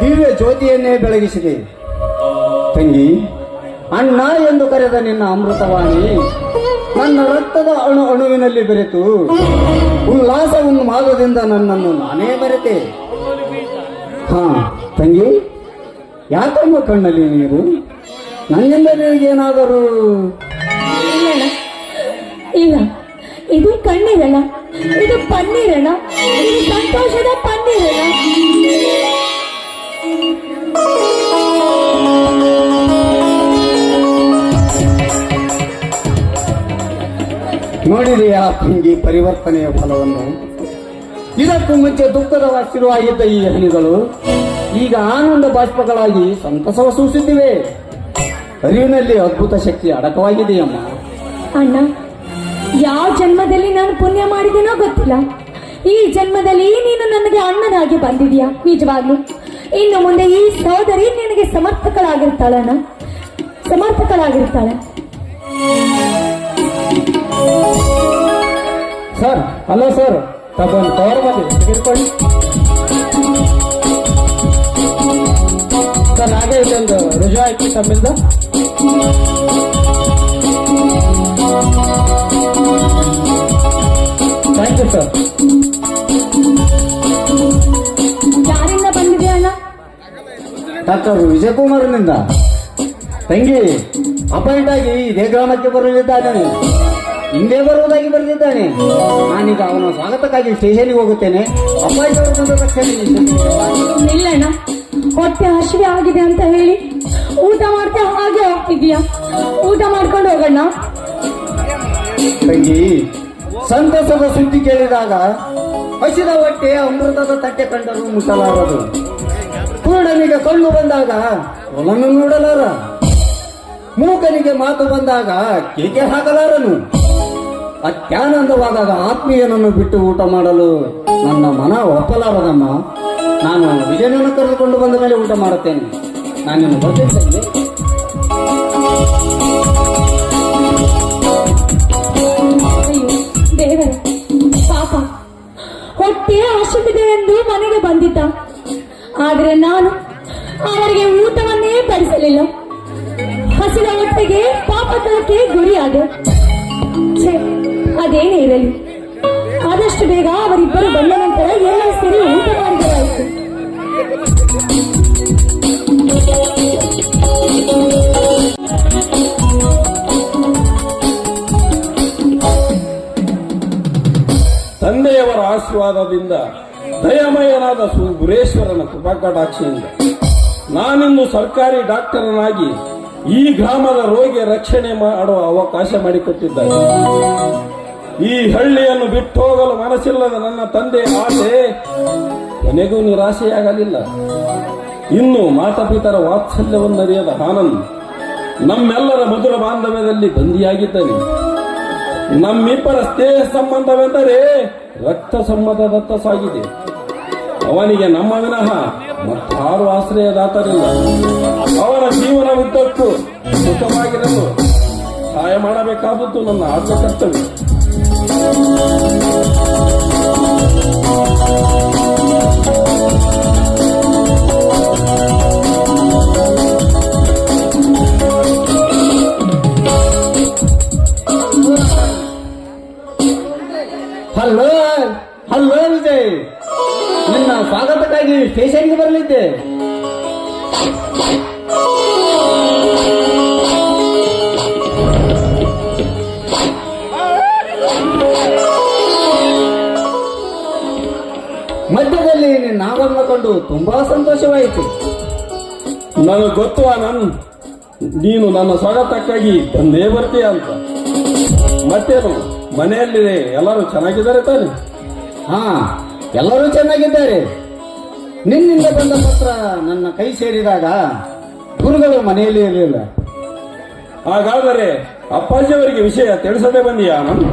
ದಿವ್ಯ ಜ್ಯೋತಿಯನ್ನೇ ಬೆಳಗಿಸಿದೆ. ತಂಗಿ, ಅಣ್ಣ ಎಂದು ಕರೆದ ನಿನ್ನ ಅಮೃತವಾಣಿ ನನ್ನ ರಕ್ತದ ಅಣು ಅಣುವಿನಲ್ಲಿ ಬೆರೆತು ಉಲ್ಲಾಸ ಉನ್ಮಾದದಿಂದ ನನ್ನನ್ನು ನಾನೇ ಬೆರೆತೆ. ಹಾ ತಂಗಿ, ಯಾಕಮ್ಮ ಕಣ್ಣಲ್ಲಿ ನೀರು? ನನ್ನಿಂದ ನಿನಗೇನಾದರೂ? ಇಲ್ಲಣ್ಣ, ಇಲ್ಲ, ಇದು ಕಣ್ಣೀರಲ್ಲ, ಇದು ಪನ್ನೀರಣ್ಣ, ಇದು ಸಂತೋಷದ ಪನ್ನೀರಣ್ಣ. ನೋಡಿದೆಯಾ ತಂಗಿ ಪರಿವರ್ತನೆಯ ಫಲವನ್ನು? ಇದಕ್ಕೂ ಮುಂಚೆ ದುಃಖದ ಹಸಿರುವಾಗಿದ್ದ ಈ ಹನಿಗಳು ಈಗ ಆನಂದ ಬಾಷ್ಪಗಳಾಗಿ ಸಂತಸವ ಸೂಸುತ್ತಿವೆ. ಅರಿವಿನಲ್ಲಿ ಅದ್ಭುತ ಶಕ್ತಿ ಅಡಕವಾಗಿದೆಯಮ್ಮ. ಅಣ್ಣ, ಯಾವ ಜನ್ಮದಲ್ಲಿ ನಾನು ಪುಣ್ಯ ಮಾಡಿದೆನೋ ಗೊತ್ತಿಲ್ಲ, ಈ ಜನ್ಮದಲ್ಲಿ ನೀನು ನನಗೆ ಅಣ್ಣನಾಗಿ ಬಂದಿದ್ಯಾ. ನಿಜವಾಗ್ಲು ಇನ್ನು ಮುಂದೆ ಈ ಸಹೋದರಿ ನಿನಗೆ ಸಮರ್ಥಕಳಾಗಿರ್ತಾಳಣ್ಣ, ಸಮರ್ಥಕಳಾಗಿರ್ತಾಳೆ. ಸರ್, ಹಲೋ ಸರ್, ತಗೊಂಡು ಕವರ್ ಮಾಡಿ ತೆಗೆದುಕೊಳ್ಳಿ ಸರ್. ಹಾಗೆ ಇದೊಂದು ರುಜು ಆಯ್ತು ತಮ್ಮಿಂದ. Thank you sir. ಯಾರಿಂದ ಬಂದಿದೆ ಅಣ್ಣ? ಡಾಕ್ಟರ್ ವಿಜಯಕುಮಾರ್ನಿಂದ. ತಂಗಿ ಅಪಾಯಿಂಟ್ ಆಗಿ ಇದೇ ಗ್ರಾಮಕ್ಕೆ ಬರಲಿದ್ದಾನೆ, ಹಿಂದೆ ಬರುವುದಾಗಿ ಬರೆದಿದ್ದಾನೆ. ನಾನೀಗ ಅವನ ಸ್ವಾಗತಕ್ಕಾಗಿ ಸ್ಟೇಷನ್ಗೆ ಹೋಗುತ್ತೇನೆ. ಅಪಾಯಿಂಟ್ ಅವರು ಬಂದ ತಕ್ಷಣ ನಿಲ್ಲಣ್ಣ, ಹೊಟ್ಟೆ ಹಸಿವೆ ಆಗಿದೆ ಅಂತ ಹೇಳಿ ಊಟ ಮಾಡ್ತಾ ಹಾಗೆ ಹೋಗ್ತಿದ್ಯಾ? ಊಟ ಮಾಡ್ಕೊಂಡು ಹೋಗೋಣ. ತಂಗಿ, ಸಂತಸದ ಸುದ್ದಿ ಕೇಳಿದಾಗ ಹಸಿದ ಹೊಟ್ಟೆ ಅಮೃತದ ತಟ್ಟೆ ಕಂಡರೂ ಮುಟ್ಟಲಾರದು. ಕುರುಡನಿಗೆ ಕಣ್ಣು ಬಂದಾಗ ಹೊಲನ್ನು ನೋಡಲಾರ, ಮೂಕನಿಗೆ ಮಾತು ಬಂದಾಗ ಕೇಕೆ ಹಾಕಲಾರನು. ಅತ್ಯಾನಂದವಾದಾಗ ಆತ್ಮೀಯನನ್ನು ಬಿಟ್ಟು ಊಟ ಮಾಡಲು ನನ್ನ ಮನ ಒಪ್ಪಲಾರದಮ್ಮ. ನಾನು ವಿಜಯನನ್ನು ಕರೆದುಕೊಂಡು ಬಂದ ಮೇಲೆ ಊಟ ಮಾಡುತ್ತೇನೆ. ನಾನಿನ್ನು ಬರ್ತೇನೆ ತಂಗಿ. ಅಯ್ಯೋ ದೇವರೇ, ಪಾಪ, ಹೊಟ್ಟೆ ಹಸಿದಿದೆ ಎಂದು ಮನೆಗೆ ಬಂದಿದ್ದ. ಆದ್ರೆ ನಾನು ಅವರಿಗೆ ಊಟವನ್ನೇ ಬಡಿಸಲಿಲ್ಲ. ಹಸಿದ ಹೊಟ್ಟೆಗೆ ಪಾಪತನಕ್ಕೆ ಗುರಿಯಾದೆ. ಛೇ, ಅದೇನೇ ಇರಲಿ, ಆದಷ್ಟು ಬೇಗ ಅವರಿಬ್ಬರು ಬಂದ ನಂತರ ಎಲ್ಲ ಸೇರಿ ಊಟ ಮಾಡಿದರಾಯಿತು. ಆಶೀರ್ವಾದದಿಂದ ದಯಮಯನಾದ ಗುರೇಶ್ವರನ ಕೃಪಾಕಟಾಕ್ಷಿಯಿಂದ ನಾನಿಂದು ಸರ್ಕಾರಿ ಡಾಕ್ಟರನಾಗಿ ಈ ಗ್ರಾಮದ ರೋಗಿಯ ರಕ್ಷಣೆ ಮಾಡುವ ಅವಕಾಶ ಮಾಡಿಕೊಟ್ಟಿದ್ದಾರೆ. ಈ ಹಳ್ಳಿಯನ್ನು ಬಿಟ್ಟು ಹೋಗಲು ಮನಸ್ಸಿಲ್ಲದ ನನ್ನ ತಂದೆ ಆಸೆ ಕೊನೆಗೂ ನಿರಾಶೆಯಾಗಲಿಲ್ಲ. ಇನ್ನು ಮಾತಾಪಿತರ ವಾತ್ಸಲ್ಯವನ್ನರಿಯದ ಆನಂದ್ ನಮ್ಮೆಲ್ಲರ ಮಧುರ ಬಾಂಧವ್ಯದಲ್ಲಿ ಬಂದಿಯಾಗಿದ್ದಾನೆ. ನಮ್ಮಿಬ್ಬರ ಸ್ನೇಹ ಸಂಬಂಧವೆಂದರೆ ರಕ್ತ ಸಂಬಂಧದತ್ತ ಸಾಗಿದೆ. ಅವನಿಗೆ ನಮ್ಮ ವಿನಃ ಮತ್ತಾರು ಆಶ್ರಯದಾತರಿಲ್ಲ. ಅವನ ಜೀವನವುದ್ದಕ್ಕೂ ಸುಖವಾಗಿರಲು ಸಹಾಯ ಮಾಡಬೇಕಾದದ್ದು ನನ್ನ ಆದ್ಯ ಕರ್ತವ್ಯ. ಹಲೋ ಹಲೋ ವಿಜಯ್, ನಿನ್ನ ಸ್ವಾಗತಕ್ಕಾಗಿ ಸ್ಟೇಷನ್ಗೆ ಬರಲಿದ್ದೆ. ಮಧ್ಯದಲ್ಲಿ ನಿನ್ನ ಆಗಮನ ಕಂಡು ತುಂಬಾ ಸಂತೋಷವಾಯಿತು. ನನಗೆ ಗೊತ್ತು ಆನಂದ್, ನೀನು ನನ್ನ ಸ್ವಾಗತಕ್ಕಾಗಿ ಬಂದೇ ಬರ್ತೀಯ ಅಂತ. ಮತ್ತೇನು, ಮನೆಯಲ್ಲಿ ಎಲ್ಲರೂ ಚೆನ್ನಾಗಿದ್ದಾರೆ ತಾನೆ? ಹಾ, ಎಲ್ಲರೂ ಚೆನ್ನಾಗಿದ್ದಾರೆ. ನಿನ್ನಿಂದ ಬಂದ ಪತ್ರ ನನ್ನ ಕೈ ಸೇರಿದಾಗ ಗುರುಗಳು ಮನೆಯಲ್ಲಿ ಇರಲಿಲ್ಲ. ಹಾಗಾದರೆ ಅಪ್ಪಾಜಿಯವರಿಗೆ ವಿಷಯ ತಿಳಿಸದೆ ಬಂದಿಯಾ ಆನಂದ್?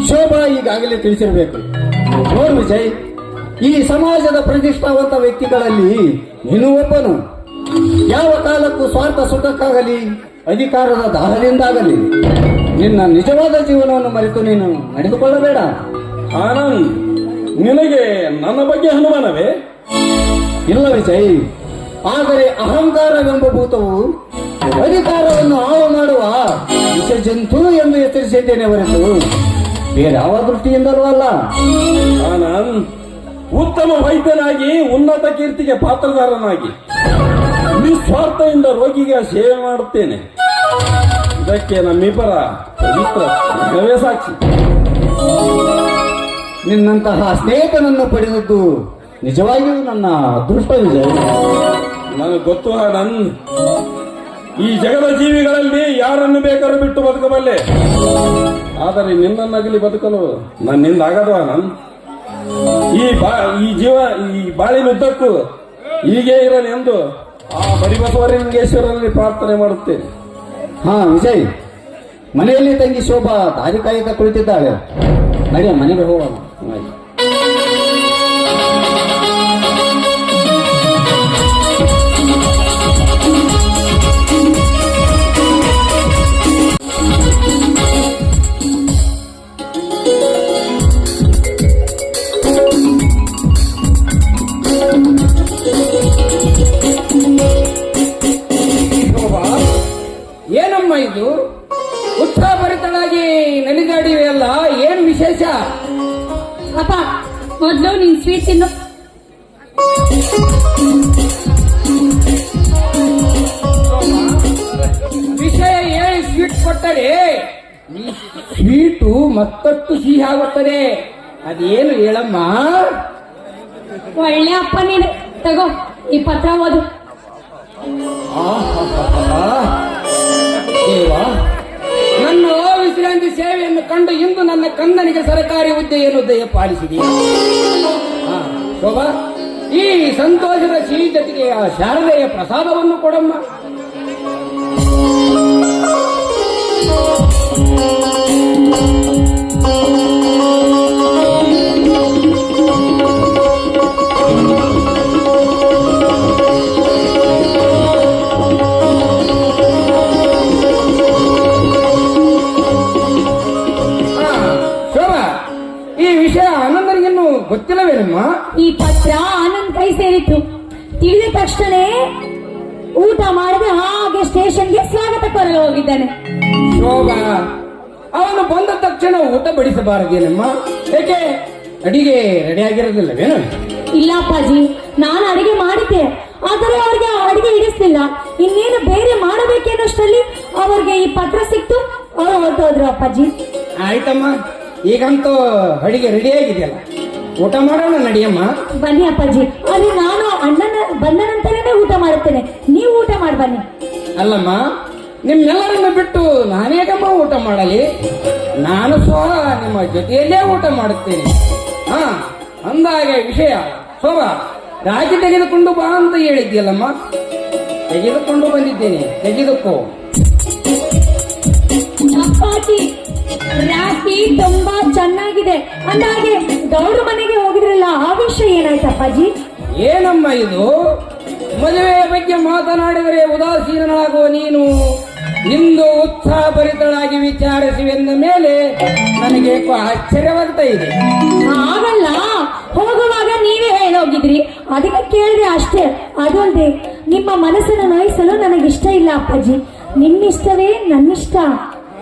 ಶೋಭಾ ಈಗಾಗಲೇ ತಿಳಿಸಿರಬೇಕು. ನೋಡು ವಿಜಯ್, ಈ ಸಮಾಜದ ಪ್ರತಿಷ್ಠಾವಂತ ವ್ಯಕ್ತಿಗಳಲ್ಲಿ ನೀನು ಒಬ್ಬನು. ಯಾವ ಕಾಲಕ್ಕೂ ಸ್ವಾರ್ಥ ಸುಖಕ್ಕಾಗಲಿ ಅಧಿಕಾರದ ದಾಹದಿಂದಾಗಲಿ ನಿನ್ನ ನಿಜವಾದ ಜೀವನವನ್ನು ಮರೆತು ನೀನು ನಡೆದುಕೊಳ್ಳಬೇಡ. ಆನಂದ್, ನಿನಗೆ ನನ್ನ ಬಗ್ಗೆ ಅನುಮಾನವೇ? ಇಲ್ಲ ವಿಜಯ್, ಆದರೆ ಅಹಂಕಾರವೆಂಬ ಭೂತವು ಅಧಿಕಾರವನ್ನು ಹಾಳು ಮಾಡುವ ವಿಷ ಜಂತು ಎಂದು ಎಚ್ಚರಿಸಿದ್ದೇನೆ ಹೊರತು ಬೇರೆ ಯಾವ ದೃಷ್ಟಿಯಿಂದಲೂ ಅಲ್ಲ. ಆನಂದ್, ಉತ್ತಮ ವೈದ್ಯನಾಗಿ ಉನ್ನತ ಕೀರ್ತಿಗೆ ಪಾತ್ರಧಾರನಾಗಿ ನಿಸ್ವಾರ್ಥದಿಂದ ರೋಗಿಗೆ ಸೇವೆ ಮಾಡುತ್ತೇನೆ. ಇದಕ್ಕೆ ನಮ್ಮಿಬ್ಬರ ಪವಿತ್ರ ಸ್ನೇಹವೇ ಸಾಕ್ಷಿ. ನಿನ್ನಂತಹ ಸ್ನೇಹಿತನನ್ನು ಪಡೆದದ್ದು ನಿಜವಾಗಿಯೂ ನನ್ನ ಅದೃಷ್ಟ ವಿಜಯ್. ನನಗೆ ಗೊತ್ತು ಆನಂದ್, ಈ ಜಗದ ಜೀವಿಗಳಲ್ಲಿ ಯಾರನ್ನು ಬೇಕಾದ್ರೂ ಬಿಟ್ಟು ಬದುಕಬಲ್ಲೆ, ಆದರೆ ನಿನ್ನನ್ನಗಲಿ ಬದುಕಲು ನನ್ನಿಂದ ಆಗದು ಆನಂದ್. ಈ ಬಾಳಿನುದ್ದಕ್ಕೂ ಹೀಗೆ ಇರಲಿ ಎಂದು ಆ ಬರಿಬಸವಲಿಂಗೇಶ್ವರಲ್ಲಿ ಪ್ರಾರ್ಥನೆ ಮಾಡುತ್ತೇನೆ. ಹಾ ವಿಜಯ್, ಮನೆಯಲ್ಲಿ ತಂಗಿ ಶೋಭಾ ದಾರಿ ಕಾಯುತ್ತಾ ಕುಳಿತಿದ್ದಾಳೆ. ನಡೆಯ, ಮನೆಗೆ ಹೋಗೋಣ. ಏನಮ್ಮ ಇದು ಉತ್ಸಾಹಭರಿತಳಾಗಿ ನಲಿದಾಡಿವೆಯಲ್ಲ, ಏನ್ ವಿಶೇಷ? ಅಪ್ಪ, ಮೊದ್ಲು ನೀನ್ ಸ್ವೀಟ್ ತಿನ್ನು. ವಿಷಯ ಹೇಳಿ ಸ್ವೀಟ್ ಕೊಟ್ಟರೆ ಈ ಸ್ವೀಟು ಮತ್ತಷ್ಟು ಸಿಹಿ ಆಗುತ್ತದೆ. ಅದೇನು ಹೇಳಮ್ಮ? ಒಳ್ಳೆ ಅಪ್ಪ ನೀನು. ತಗೋ ಈ ಪತ್ರ ಓದು. ದೇವ, ನನ್ನ ವಿಶ್ರಾಂತಿ ಸೇವೆಯನ್ನು ಕಂಡು ಇಂದು ನನ್ನ ಕಂದನಿಗೆ ಸರ್ಕಾರಿ ಹುದ್ದೆಯನ್ನು ದಯಪಾಲಿಸಿದೆಯಾ? ಶೋಭಾ, ಈ ಸಂತೋಷದ ಸಿಹಿ ಜೊತೆಗೆ ಆ ಶಾರದೆಯ ಪ್ರಸಾದವನ್ನು ಕೊಡಮ್ಮ. ಗೊತ್ತಿಲ್ಲವೇನಮ್ಮ? ಈ ಪತ್ರ ಆನಂದ್ ಕೈ ಸೇರಿತ್ತು. ತಿಳಿದ ತಕ್ಷಣ ಊಟ ಮಾಡದೆ ಹಾಗೆ ಸ್ಟೇಷನ್ಗೆ ಸ್ವಾಗತ ಕೋರಲು ಹೋಗಿದ್ದಾನೆ. ಶೋಭಾ, ಅವನು ಬಂದ ತಕ್ಷಣ ಊಟ ಬಡಿಸಬಾರದೇನಮ್ಮ? ಏಕೆ, ಅಡಿಗೆ ರೆಡಿ ಆಗಿರೋದಿಲ್ಲವೇನು? ಇಲ್ಲ ಅಪ್ಪಾಜಿ, ನಾನು ಅಡಿಗೆ ಮಾಡಿದ್ದೆ, ಆದರೆ ಅವ್ರಿಗೆ ಅಡಿಗೆ ಹಿಡಿಸ್ಲಿಲ್ಲ. ಇನ್ನೇನು ಬೇರೆ ಮಾಡಬೇಕೇನಷ್ಟರಲ್ಲಿ ಅವ್ರಿಗೆ ಈ ಪತ್ರ ಸಿಕ್ತು, ಅವರು ಹೊರಟೋದ್ರು ಅಪ್ಪಾಜಿ. ಆಯ್ತಮ್ಮ, ಈಗಂತೂ ಅಡಿಗೆ ರೆಡಿ ಆಗಿದೆಯಲ್ಲ, ಊಟ ಮಾಡೋಣ ನಡಿಯಮ್ಮ. ಬನ್ನಿ ಅಪ್ಪಾಜಿ. ಅದೇ ನಾನು ಅಣ್ಣನ ಬಂದ ನಂತರನೇ ಊಟ ಮಾಡುತ್ತೇನೆ, ನೀವು ಊಟ ಮಾಡಿ ಬನ್ನಿ. ಅಲ್ಲಮ್ಮ, ನಿಮ್ಮೆಲ್ಲರನ್ನು ಬಿಟ್ಟು ನಾನೇಕಮ್ಮ ಊಟ ಮಾಡಲಿ? ನಾನು ಸಹ ನಿಮ್ಮ ಜೊತೆಯಲ್ಲೇ ಊಟ ಮಾಡುತ್ತೇನೆ. ಹಾ, ಅಂದಾಗೆ ವಿಷಯ ಶೋಭಾ, ರಾಗಿ ತೆಗೆದುಕೊಂಡು ಬಾ ಅಂತ ಹೇಳಿದ್ಯಲ್ಲಮ್ಮ, ತೆಗೆದುಕೊಂಡು ಬಂದಿದ್ದೇನೆ, ತೆಗೆದುಕೋ. ಅಪ್ಪಾಜಿ, ರಾಖಿ ತುಂಬಾ ಚೆನ್ನಾಗಿದೆ. ಅಂದಾಗೆ ಗೌಡ್ರ ಮನೆಗೆ ಹೋಗಿದ್ರಲ್ಲ, ಆ ವಿಷಯ ಏನಾಯ್ತು ಅಪ್ಪಾಜಿ? ಏನಮ್ಮ ಇದು? ಮದುವೆಯ ಬಗ್ಗೆ ಮಾತನಾಡಿದರೆ ಉದಾಸೀನನಾಗುವ ನೀನು ಇಂದು ಉತ್ಸಾಹಭರಿತಳಾಗಿ ವಿಚಾರಿಸುವೆಂದ ಮೇಲೆ ನನಗೆ ಏಕೋ ಆಶ್ಚರ್ಯವಾಗ್ತಾ ಇದೆ. ಆಗಲ್ಲ, ಹೋಗುವಾಗ ನೀವೇ ಹೇಳೋಗಿದ್ರಿ, ಅದಕ್ಕೆ ಕೇಳಿದೆ ಅಷ್ಟೇ. ಅದಲ್ಲದೆ ನಿಮ್ಮ ಮನಸ್ಸನ್ನು ನೋಯಿಸಲು ನನಗಿಷ್ಟ ಇಲ್ಲ ಅಪ್ಪಾಜಿ. ನಿಮ್ಮಿಷ್ಟವೇ ನನ್ನಿಷ್ಟ.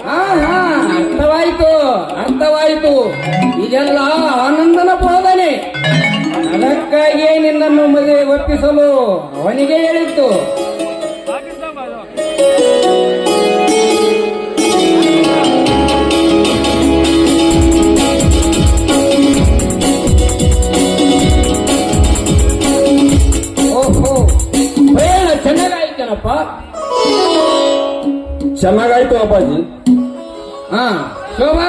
ಹಾ, ಅರ್ಥವಾಯಿತು, ಅರ್ಥವಾಯಿತು. ಇದೆಲ್ಲ ಆನಂದನ ಬೋಧನೆ. ಅದಕ್ಕಾಗಿಯೇ ನಿನ್ನನ್ನು ಮದುವೆ ಒಪ್ಪಿಸಲು ಅವನಿಗೆ ಹೇಳಿದ್ದು. ಓಹೋ, ಪ್ರಯಾಣ ಚೆನ್ನಾಗಾಯ್ತೇನಪ್ಪ? ಚೆನ್ನಾಗಾಯ್ತು ಅಪ್ಪಾಜಿ. ಹಾ, ಶೋಭಾ,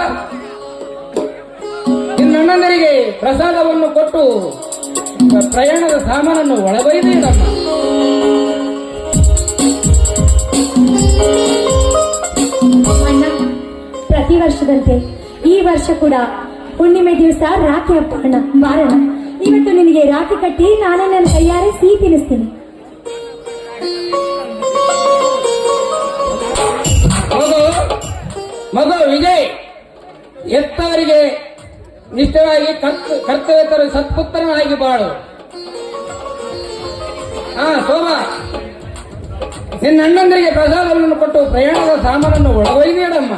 ನಿನ್ನಣ್ಣನರಿಗೆ ಪ್ರಸಾದವನ್ನು ಕೊಟ್ಟು ಪ್ರಯಾಣದ ಸಾಮಾನನ್ನು ಒಳಗೊಯ್ದೇನಮ್ಮ. ಅಣ್ಣ, ಪ್ರತಿ ವರ್ಷದಂತೆ ಈ ವರ್ಷ ಕೂಡ ಹುಣ್ಣಿಮೆ ದಿವಸ ರಾಖಿ ಹಬ್ಬ ಅಣ್ಣ. ಬಾರಣ್ಣ, ಇವತ್ತು ನಿನಗೆ ರಾಖಿ ಕಟ್ಟಿ ನಾನೇ ನನ್ನ ಕೈಯಾರೆ ಸಿಹಿ ತಿನ್ನಿಸ್ತೀನಿ. ಮಗು ವಿಜಯ್, ಎತ್ತವರಿಗೆ ನಿಷ್ಠವಾಗಿ ಕರ್ತವ್ಯ ಸತ್ಪುತ್ರನಾಗಿ ಬಾಳು. ಹಾ ಶೋಭಾ, ನಿನ್ನ ಅಣ್ಣಂದರಿಗೆ ಪ್ರಸಾದವನ್ನು ಕೊಟ್ಟು ಪ್ರಯಾಣದ ಸಾಮಾನನ್ನು ಒಳಗೊಯ್ದೇಡಮ್ಮ.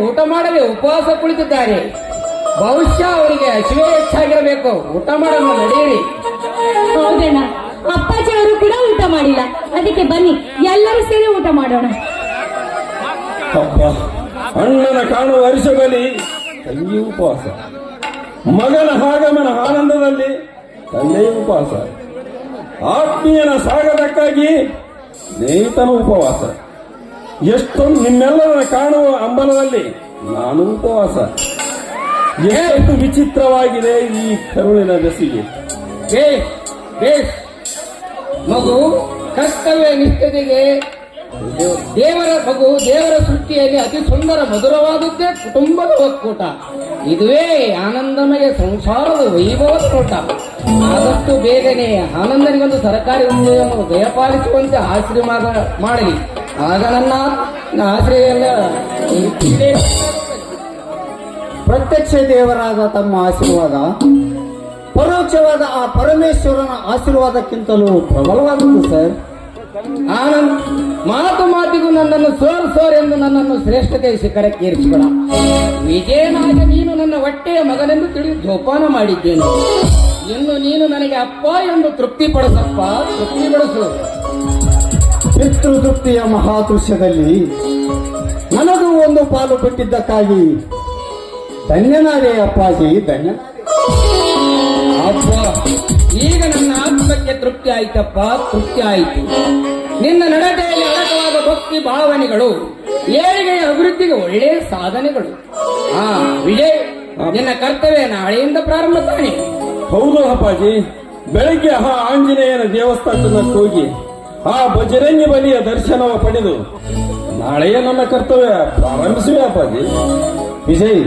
ಊಟ ಮಾಡದೆ ಉಪವಾಸ ಕುಳಿತಿದ್ದಾರೆ. ಬಹುಶಃ ಅವರಿಗೆ ಹಸಿವೆ ಹೆಚ್ಚಾಗಿರಬೇಕು. ಊಟ ಮಾಡಲು ನಡೆಯಿರಿ. ಹೌದಣ್ಣ, ಅಪ್ಪಾಜಿ ಅವರು ಕೂಡ ಊಟ ಮಾಡಿಲ್ಲ. ಅದಕ್ಕೆ ಬನ್ನಿ ಎಲ್ಲರೂ ಸೇರಿ ಊಟ ಮಾಡೋಣ. ಅಪ್ಪ, ಅಣ್ಣನ ಕಾಣುವ ವರ್ಷದಲ್ಲಿ ತಂಗಿ ಉಪವಾಸ, ಮಗನ ಆಗಮನ ಆನಂದದಲ್ಲಿ ತಂದೆಯ ಉಪವಾಸ, ಆತ್ಮೀಯನ ಸಾಗದಕ್ಕಾಗಿ ಸ್ನೇಹಿತನ ಉಪವಾಸ, ಎಷ್ಟೊಂದು ನಿಮ್ಮೆಲ್ಲರನ್ನ ಕಾಣುವ ಅಂಬಲದಲ್ಲಿ ನಾನು ಉಪವಾಸ. ಎಷ್ಟು ವಿಚಿತ್ರವಾಗಿದೆ ಈ ಕರುಳಿನ ಬೆಸಿಗೆ. ಬೇಷ್ ಬೇಷ್ ಮಗು, ಕರ್ತವ್ಯ ನಿಷ್ಠತೆಗೆ ದೇವರ ಸೃಷ್ಟಿಯಲ್ಲಿ ಅತಿ ಸುಂದರ ಮಧುರವಾದದ್ದೇ ಕುಟುಂಬದ ಒಕ್ಕೂಟ. ಇದುವೇ ಆನಂದಮಯ ಸಂಸಾರದ ವೈಭವದ ನೋಟ. ಆದಷ್ಟು ಬೇಗನೆ ಆನಂದನಿಗೊಂದು ಸರ್ಕಾರಿ ಉದ್ಯೋಗವನ್ನು ದಯಪಾಲಿಸುವಂತೆ ಆಶೀರ್ವಾದ ಮಾಡಲಿ. ಆಗ ನನ್ನ ಆಶ್ರಯ ಎಲ್ಲ ಪ್ರತ್ಯಕ್ಷ ದೇವರಾದ ತಮ್ಮ ಆಶೀರ್ವಾದ ಪರೋಕ್ಷವಾದ ಆ ಪರಮೇಶ್ವರನ ಆಶೀರ್ವಾದಕ್ಕಿಂತಲೂ ಪ್ರಬಲವಾದದ್ದು ಸರ್. ಆನಂದ್, ಮಾತಿಗೂ ನನ್ನನ್ನು ಸೋರ್ ಎಂದು ನನ್ನನ್ನು ಶ್ರೇಷ್ಠತೆಯ ಶಿಖರಕ್ಕೆ ಏರಿಸಿಕೊಡ. ವಿಜಯನಾಗಿ ನೀನು ನನ್ನ ಹೊಟ್ಟೆಯ ಮಗನೆಂದು ತಿಳಿದು ಜೋಪಾನ ಮಾಡಿದ್ದೇನೆ. ಇನ್ನು ನೀನು ನನಗೆ ಅಪ್ಪ ಎಂದು ತೃಪ್ತಿಪಡಿಸಪ್ಪ, ತೃಪ್ತಿಪಡಿಸು. ಪಿತೃತೃಪ್ತಿಯ ಮಹಾದೃಶ್ಯದಲ್ಲಿ ನನಗೂ ಒಂದು ಪಾಲು ಕೊಟ್ಟಿದ್ದಕ್ಕಾಗಿ ಧನ್ಯನಾದೆ ಅಪ್ಪಾಜಿ, ಧನ್ಯ. ಅಪ್ಪ, ಈಗ ನನ್ನ ಆತ್ಮಕ್ಕೆ ತೃಪ್ತಿ ಆಯ್ತಪ್ಪ, ತೃಪ್ತಿ ಆಯಿತು. ನಿನ್ನ ನಡತೆಯಲ್ಲಿ ಅಡಕವಾದ ಭಕ್ತಿ ಭಾವನೆಗಳು ಏಳಿಗೆಯ ಅಭಿವೃದ್ಧಿಗೆ ಒಳ್ಳೆಯ ಸಾಧನೆಗಳು. ವಿಜಯ್, ನಿನ್ನ ಕರ್ತವ್ಯ ನಾಳೆಯಿಂದ ಪ್ರಾರಂಭ ತಾನೆ? ಹೌದು ಅಪ್ಪಾಜಿ, ಬೆಳಗ್ಗೆ ಆ ಆಂಜನೇಯನ ದೇವಸ್ಥಾನಕ್ಕೆ ಹೋಗಿ ಆ ಬಜರಂಗಿ ಬಲಿಯ ದರ್ಶನವ ಪಡೆದು ನಾಳೆಯೇ ನನ್ನ ಕರ್ತವ್ಯ ಪ್ರಾರಂಭಿಸುವೆ ಅಪ್ಪಾಜಿ. ವಿಜಯ್,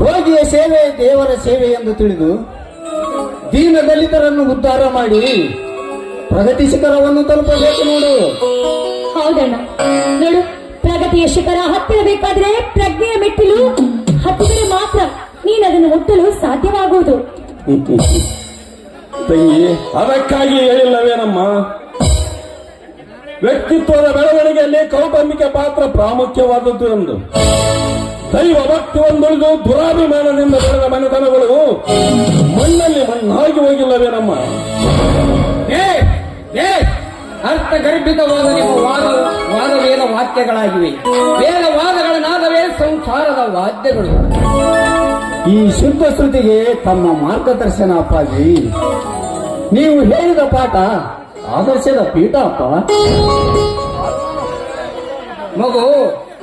ರೋಗಿಯ ಸೇವೆ ದೇವರ ಸೇವೆ ಎಂದು ತಿಳಿದು ದೀನ ದಲಿತರನ್ನು ಉದ್ಧಾರ ಮಾಡಿ ಪ್ರಗತಿ ಶಿಖರವನ್ನು ತಲುಪಬೇಕು ನೋಡು. ಹೌದಣ್ಣ, ನೋಡು, ಪ್ರಗತಿಯ ಶಿಖರ ಹತ್ತಿರಬೇಕಾದ್ರೆ ಪ್ರಜ್ಞೆಯ ಮೆಟ್ಟಿಲು ಹತ್ತಿದರೆ ಮಾತ್ರ ನೀನು ಅದನ್ನು ಮುಟ್ಟಲು ಸಾಧ್ಯವಾಗುವುದು. ತಂಗಿ, ಅದಕ್ಕಾಗಿ ಹೇಳಿಲ್ಲವೇನಮ್ಮ, ವ್ಯಕ್ತಿತ್ವದ ಬೆಳವಣಿಗೆಯಲ್ಲಿ ಕೌಟುಂಬಿಕ ಪಾತ್ರ ಪ್ರಾಮುಖ್ಯವಾದದ್ದು ಎಂದು. ದೈವ ಭಕ್ತಿ ಒಂದುಳಿದು ದುರಾಭಿಮಾನದಿಂದ ಬೆಳೆದ ಮನೆತನಗಳು ಮಣ್ಣಲ್ಲಿ ಮಣ್ಣಾಗಿ ಹೋಗಿಲ್ಲವೇನಮ್ಮ. ಅರ್ಥಗರ್ಭಿತವಾದ ನಿಮ್ಮ ವಾದವೇದ ವಾಕ್ಯಗಳಾಗಿವೆ. ವೇದವಾದಗಳ ನಾದವೇ ಸಂಸಾರದ ವಾದ್ಯಗಳು. ಈ ಶುದ್ಧ ಶ್ರುತಿಗೆ ತಮ್ಮ ಮಾರ್ಗದರ್ಶನ ಅಪ್ಪಾಜಿ. ನೀವು ಹೇಳಿದ ಪಾಠ ಆದರ್ಶದ ಪೀಠ ಅಪ್ಪ. ಮಗು,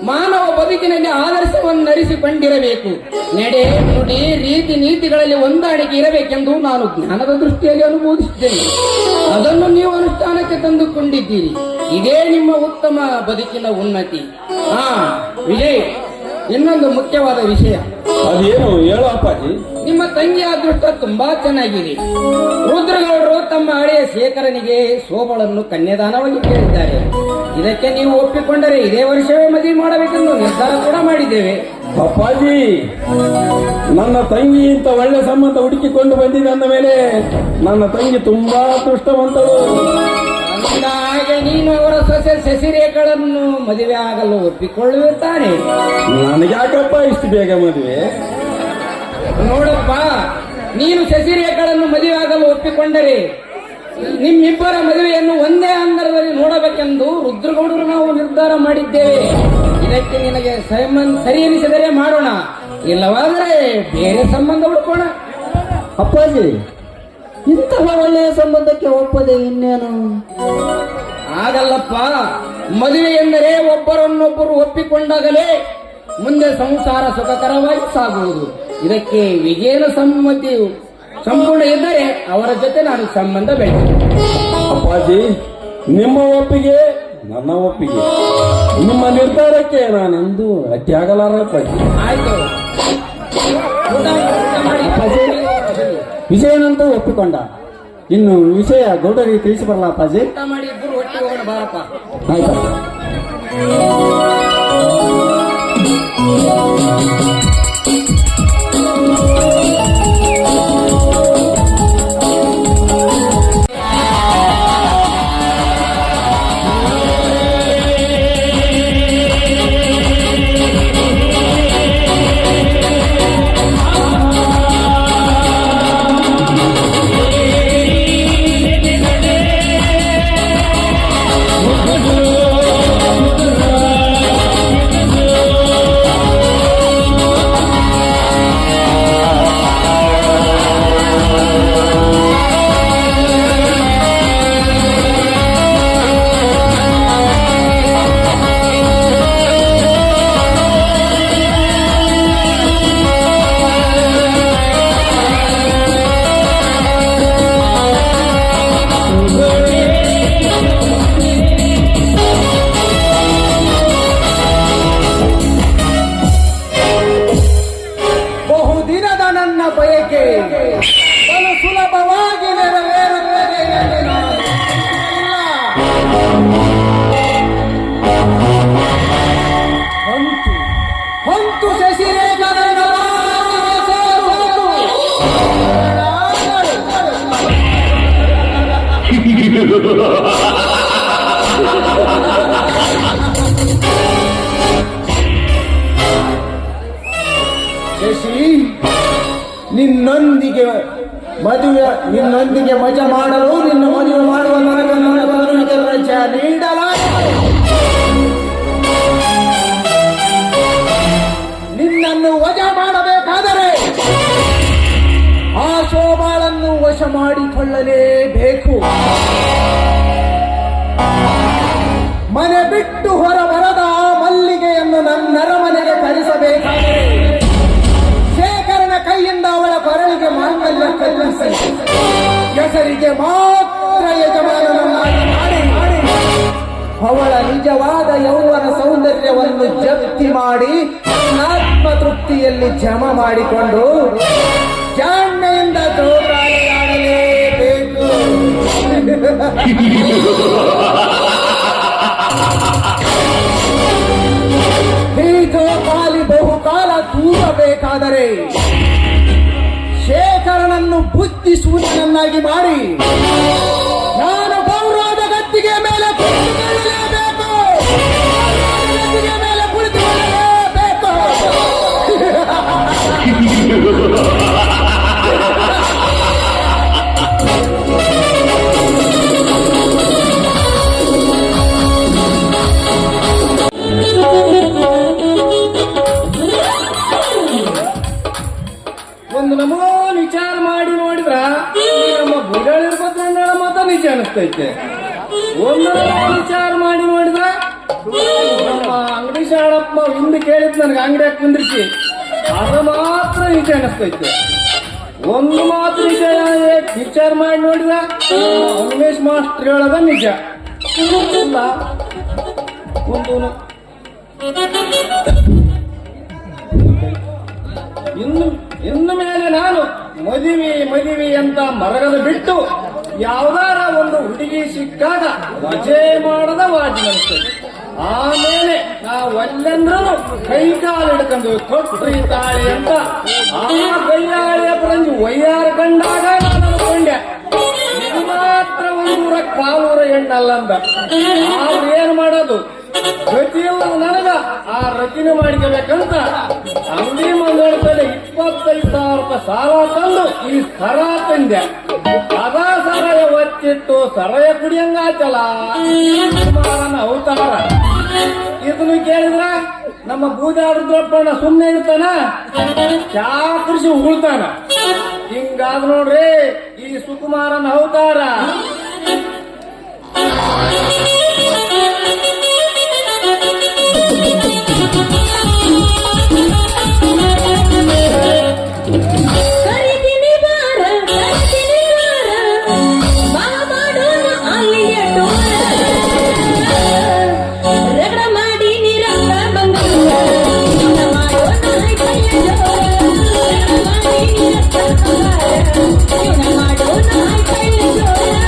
ಮಾನವ ಬದುಕಿನಲ್ಲಿ ಆದರ್ಶವನ್ನು ಅರಿಸಿಕೊಂಡಿರಬೇಕು. ನಡೆ, ನುಡಿ, ರೀತಿ ನೀತಿಗಳಲ್ಲಿ ಹೊಂದಾಣಿಕೆ ಇರಬೇಕೆಂದು ನಾನು ಜ್ಞಾನದ ದೃಷ್ಟಿಯಲ್ಲಿ ಅನುಮೋದಿಸಿದ್ದೇನೆ. ಅದನ್ನು ನೀವು ಅನುಷ್ಠಾನಕ್ಕೆ ತಂದುಕೊಂಡಿದ್ದೀರಿ. ಇದೇ ನಿಮ್ಮ ಉತ್ತಮ ಬದುಕಿನ ಉನ್ನತಿ. ವಿಜಯ್, ಇನ್ನೊಂದು ಮುಖ್ಯವಾದ ವಿಷಯ. ಅದೇನು ಹೇಳು ಅಪ್ಪಾಜಿ. ನಿಮ್ಮ ತಂಗಿಯ ಅದೃಷ್ಟ ತುಂಬಾ ಚೆನ್ನಾಗಿದೆ. ರುದ್ರಗೌಡರು ತಮ್ಮ ಹಳೆಯ ಶೇಖರನಿಗೆ ಶೋಭಳನ್ನು ಕನ್ಯಾದಾನವಾಗಿ ಕೇಳಿದ್ದಾರೆ. ಇದಕ್ಕೆ ನೀವು ಒಪ್ಪಿಕೊಂಡರೆ ಇದೇ ವರ್ಷವೇ ಮದುವೆ ಮಾಡಬೇಕೆಂದು ನಿರ್ಧಾರ ಕೂಡ ಮಾಡಿದ್ದೇವೆ. ಅಪ್ಪಾಜಿ, ನನ್ನ ತಂಗಿ ಇಂತ ಒಳ್ಳೆ ಸಂಬಂಧ ಹುಡುಕಿಕೊಂಡು ಬಂದಿದೆ ಅಂದ ಮೇಲೆ ನನ್ನ ತಂಗಿ ತುಂಬಾ ಅದೃಷ್ಟವಂತಳು. ಹಾಗೆ ನೀನು ಅವರ ಸೊಸೆ ಶಶಿರೇಖೆಗಳನ್ನು ಮದುವೆ ಆಗಲು ಒಪ್ಪಿಕೊಳ್ಳುತ್ತಾನೆ. ನನಗ್ಯಾಕಪ್ಪ ಇಷ್ಟು ಬೇಗ ಮದುವೆ? ನೋಡಪ್ಪ, ನೀನು ಶಶಿರೇಖೆಗಳನ್ನು ಮದುವೆ ಆಗಲು ಒಪ್ಪಿಕೊಂಡರೆ ನಿಮ್ಮಿಬ್ಬರ ಮದುವೆಯನ್ನು ಒಂದೇ ಅಂತರದಲ್ಲಿ ನೋಡಬೇಕೆಂದು ರುದ್ರಗೌಡರು ನಾವು ನಿರ್ಧಾರ ಮಾಡಿದ್ದೇವೆ. ಇದಕ್ಕೆ ನಿನಗೆ ಸರಿ ಎನಿಸಿದರೆ ಮಾಡೋಣ, ಇಲ್ಲವಾದರೆ ಬೇರೆ ಸಂಬಂಧ ಹುಡುಕೋಣ. ಅಪ್ಪಾಜಿ, ಇಂತಹ ಒಳ್ಳೆಯ ಸಂಬಂಧಕ್ಕೆ ಒಪ್ಪದೆ ಇನ್ನೇನು? ಆಗಲ್ಲಪ್ಪ, ಮದುವೆ ಎಂದರೆ ಒಬ್ಬರನ್ನೊಬ್ಬರು ಒಪ್ಪಿಕೊಂಡಾಗಲೇ ಮುಂದೆ ಸಂಸಾರ ಸುಖಕರವಾಗಿ ಸಾಗುವುದು. ಇದಕ್ಕೆ ವಿಜಯನ ಸಮ್ಮತಿಯು ಸಂಪೂರ್ಣ ಇದ್ದರೆ ಅವರ ಜೊತೆ ನಾನು ಸಂಬಂಧ ಬೆಳೆಸಿದೆ. ಅಪ್ಪಾಜಿ, ನಿಮ್ಮ ಒಪ್ಪಿಗೆ ನನ್ನ ಒಪ್ಪಿಗೆ, ನಿಮ್ಮ ನಿರ್ಧಾರಕ್ಕೆ ನಾನೆಂದೂ ಅಡ್ಡಿ ಆಗಲಾರ ಅಪ್ಪಾಜಿ. ಆಯ್ತು, ಊಟ ಮಾಡಿ ಅಪ್ಪಾಜಿ, ವಿಜಯನಂತೂ ಒಪ್ಪಿಕೊಂಡ. ಇನ್ನು ವಿಷಯ ಗೌಡರಿಗೆ ತಿಳಿಸಿ ಬರಲ್ಲ ಅಪ್ಪಾಜಿ? ಊಟ ಮಾಡಿ ಇಬ್ಬರು ಒಟ್ಟಿಗೆ ಹೋಗೋಣ ಬಾರಪ್ಪ. ಆಯ್ತಪ್ಪ. ಅಂತೂ ಶಶಿರೇಖರನ್ನ ಸೇರುವುದು. ಶಶಿ, ನಿನ್ನೊಂದಿಗೆ ಮಜಾ ಮಾಡಲು ನಿನ್ನ ಮದುವೆ ಮಾಡುವ ನನಗೆ ನನ್ನ ತರುಣಿಗೆ ರಜೆ ನೀಡಲಾಗಿದೆ. ನಿನ್ನನ್ನು ವಜಾ ಮಾಡಬೇಕಾದರೆ ಆ ಶೋಭಾಳನ್ನು ವಶ ಮಾಡಿಕೊಳ್ಳಲೇಬೇಕು. ಮನೆ ಬಿಟ್ಟು ಹೊರ ಬರದ ಆ ಮಲ್ಲಿಗೆಯನ್ನು ನನ್ನರಮನೆಗೆ ಕರೆಸಬೇಕಾದರೆ ಶೇಖರನ ಕೈಯಿಂದ ಅವಳ ಕೊರಳಿಗೆ ಮಾಂಗಲ್ಯ ಕಲ್ಲಿಸಿ ಹೆಸರಿಗೆ ಮಾತ್ರ ಯಜಮಾನನನ್ನಾಗಿ ಮಾಡಿ ಅವಳ ನಿಜವಾದ ಯೌವನ ಸೌಂದರ್ಯವನ್ನು ಜಪ್ತಿ ಮಾಡಿ ಆತ್ಮ ತೃಪ್ತಿಯಲ್ಲಿ ಜಮ ಮಾಡಿಕೊಂಡು ಜಾಣ್ಮೆಯಿಂದ ಜೋಕಾಲಿಯಾಡಲೇಬೇಕು. ಈ ಜೋಕಾಲಿ ಬಹುಕಾಲ ತೂರಬೇಕಾದರೆ ಶೇಖರನನ್ನು ಬುದ್ಧಿ ಶೂನ್ಯನನ್ನಾಗಿ ಮಾಡಿ ನಾನು ಗೌರವದ ಗದ್ದಿಗೆ ಮೇಲೆ ಕುಳಿತುಕೊಳ್ಳಲೇಬೇಕು. ಗದ್ದಿಗೆ ಮೇಲೆ ಕುಳಿತುಕೊಳ್ಳಲೇಬೇಕು. ಒಂದು ನಮೂನ್ ವಿಚಾರ ಮಾಡಿ ನೋಡಿದ್ರ ನಮ್ಮ ಬುಡಳಿರ್ಬದ್ರ ಮತ ನಿಜ ಅನಿಸ್ತೈತೆ. ಒಂದು ವಿಚಾರ ಮಾಡಿ ನೋಡಿದ್ರ ನಮ್ಮ ಅಂಗಡಿ ಶಾಳಪ್ಪ ಹಿಂದೆ ಕೇಳಿದ್ ನನಗೆ ಅಂಗಡಿಯಾಗ ಕುಂದ್ರಿಸಿ ಅದ ಮಾತ್ರ ನಿಜ ಅನಿಸ್ತೈತೆ. ಒಂದು ಮಾತ್ರ ನಿಜ ವಿಚಾರ ಮಾಡಿ ನೋಡಿದ್ರ ಉಮೇಶ್ ಮಾಸ್ಟರ್ ಹೇಳದ ನಿಜ ಇಲ್ಲ. ಒಂದು ಇನ್ನು ಮೇಲೆ ನಾನು ಮದುವೆ ಅಂತ ಮರಗದ ಬಿಟ್ಟು ಯಾವ್ದಾರ ಒಂದು ಹುಡುಗಿ ಸಿಕ್ಕಾಗ ವಜೆ ಮಾಡದ ವಾಜಿ ಅನಿಸ್ತದೆ. ಆಮೇಲೆ ನಾವಲ್ಲೆಂದ್ರೂ ಕೈ ಕಾಲು ಹಿಡ್ಕೊಂಡು ಕೊಟ್ರಿ ತಾಳಿ ಅಂತ ಆ ಕೈಯಾಳಿಯ ಪರಂಜಿ ವಯ್ಯಾರ ಕಂಡಾಗ ನಾನು ಅನ್ಕೊಂಡೆ ಇದು ಮಾತ್ರ 100 ಕಾಲೂರ ಹೆಣ್ಣಲ್ಲಂದ. ಆದ್ರೆ ಏನ್ ಮಾಡೋದು, ಗತಿ ಇಲ್ಲ ನನಗ ಆ ರಚನೆ ಮಾಡ್ಕೋಬೇಕಂತ ಅಂಗಡಿ ಮಂಗಳದಲ್ಲಿ 25,000 ರೂಪಾಯಿ ಸಾಲ ತಂದು ಈ ಸರ ತಂದೆ. ಅದ ಸರಯ ಒತ್ತಿಟ್ಟು ಸರಯ ಕುಡಿಯಂಗಾಯ್ತಲ್ಲ ಕುಮಾರನ ಅವತಾರ. ಇದನ್ನು ಕೇಳಿದ್ರ ನಮ್ಮ ಬೂದಾಡ್ರಪ್ಪಣ್ಣ ಸುಮ್ಮನೆ ಇರ್ತಾನ, ಚಾ ಕೃಷಿ ಉಗುಳ್ತಾನ. ಹಿಂಗಾದ್ ನೋಡ್ರಿ ಈ ಸುಕುಮಾರನ ಅವತಾರ. ಕರಿತೀನಿ ಬಾರ ಬಾ ಮಾಡೋಣ ಅಲ್ಲಿಯ ಟೋರ ರಗಡ ಮಾಡಿ ನಿರಂಗ ಬಂಗಾರ ಮಾಡೋಣ ಕೈಯ ಜೋರ ಮಾಡಿ ನಿರಂಗ ಬಂಗಾರ ಮಾಡೋಣ ಕೈಯ ಜೋರ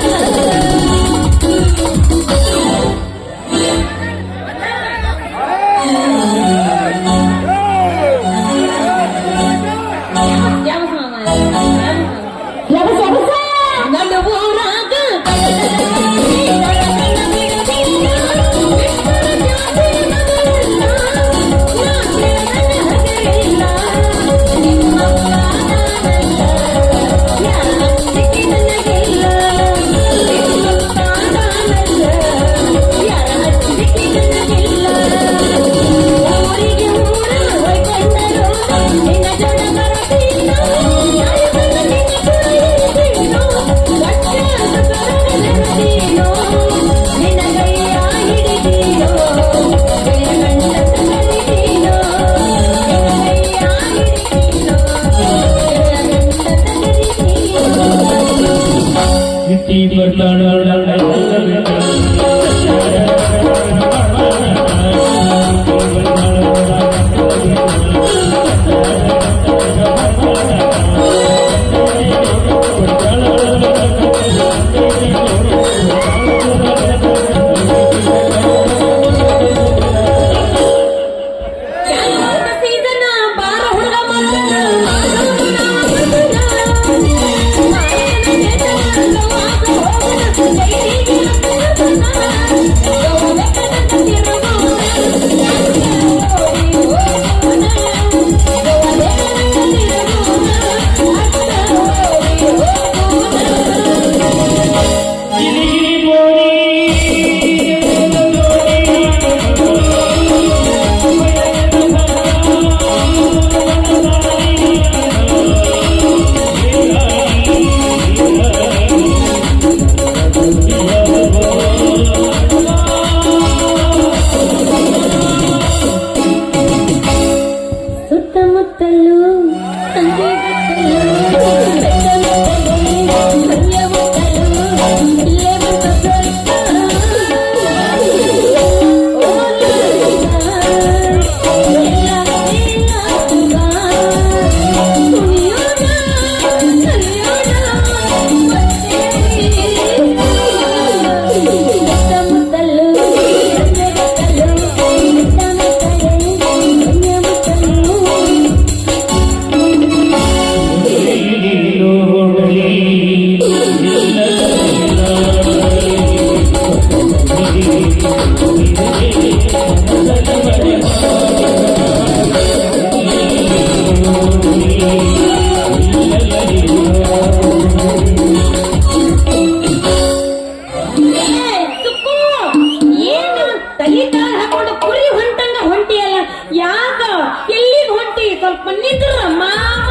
ಸ್ವಲ್ಪ ನಿಂದ್ರ ಮಾಮ.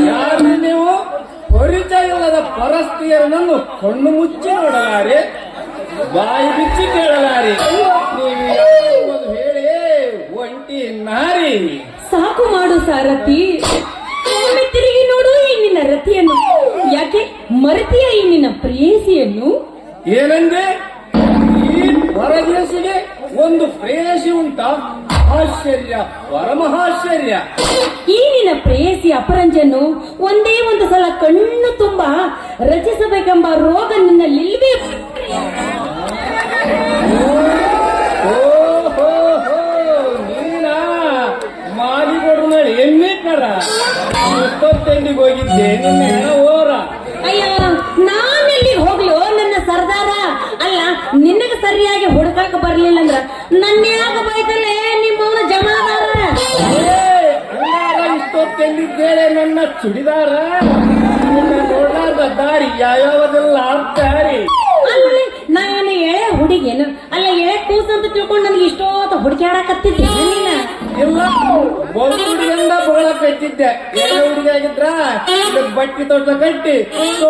ಯಾರು ನೀವು ಪರಿಚಯವಿಲ್ಲದ ಪರಸ್ತ್ರೀಯರನ್ನು ಕಣ್ಣು ಮುಚ್ಚಿ ನೋಡಲಾರೆ, ಬಾಯಿ ಬಿಚ್ಚಿ ಕೇಳಲಾರೆ. ನೀವು ಯಾರು ಹೇಳಿ ಒಂಟಿ ನಾರಿ. ಸಾಕು ಮಾಡು ಸಾರಥಿ, ಒಮ್ಮೆ ತಿರುಗಿ ನೋಡು ಈ ನಿನ್ನ ರತಿಯನ್ನು. ಯಾಕೆ ಮರತಿಯ ಈ ನಿನ್ನ ಪ್ರೇಯಸಿಯನ್ನು? ಏನಂದ್ರೆ ಈ ಪರದೇಶಿಗೆ ಒಂದು ಪ್ರೇಯಸಿ ಉಂಟ? ಆಶ್ಚರ್ಯ, ಪರಮಹಾಶ್ಚರ್ಯ. ಈ ನಿನ್ನ ಪ್ರೇಯಸಿ ಅಪರಂಜನ್ನು ಒಂದೇ ಒಂದು ಸಲ ಕಣ್ಣು ತುಂಬ ರಚಿಸಬೇಕೆಂಬ ರೋಗ ನಿನ್ನಲ್ಲಿಲ್ವೇ? ಓಹೋ, ನೀನಾ ಮಾಲಿಗೋಡು ನೋಡಿ ಎಮ್ಮೆ ಕರ ಎಷ್ಟೊತ್ತೆಂಡಿಗೆ ಹೋಗಿದ್ದೆ ನಿನ್ನ ಹೆಣ ಓರ. ಅಯ್ಯ, ನಾನೆಲ್ಲಿ ಹೋಗ್ಲು ನನ್ನ ಸರ್ದಾರ? ಅಲ್ಲ, ನಿನಗೆ ಸರಿಯಾಗಿ ಹುಡುಕಾಕ ಬರ್ಲಿಲ್ಲ ಅಂದ್ರ ನನ್ನ ಯಾಕ ಬೈತಲ್ಲೇ ನಿಮ್ಮವನ ಜಮಾದಾರ? ಹಂಗಾರ ಇಷ್ಟೊತ್ತೆಂಡಿದ್ದೇಳೆ ನನ್ನ ಚುಡಿದಾರ. ನಿನ್ನ ನೋಡಾದ ದಾರಿ ಯಾವ್ಯಾವದೆಲ್ಲ ದಾರಿ. ಅಲ್ಲಿ ನಾನು ಎಳೆ ಹುಡುಗೇನು? ಅಲ್ಲ, ಎಳೆ ಕೂಸು ಅಂತ ತಿಳ್ಕೊಂಡು ನನಗೆ ಇಷ್ಟೊತ್ತ ಹುಡುಕಾಡಕತ್ತಿದ್ದೆ ನೀನ. ಇಲ್ಲ, ಒಂದು ಹುಡುಗಿಯಿಂದ ಬೊಗಳಕ್ ಕಟ್ಟಿದ್ದೆ. ಎಲ್ಲ ಹುಡುಗಿ ಆಗಿದ್ರ ಬಟ್ಟಿ ತೊಟ್ಟ ಕಟ್ಟಿ ಅಂತ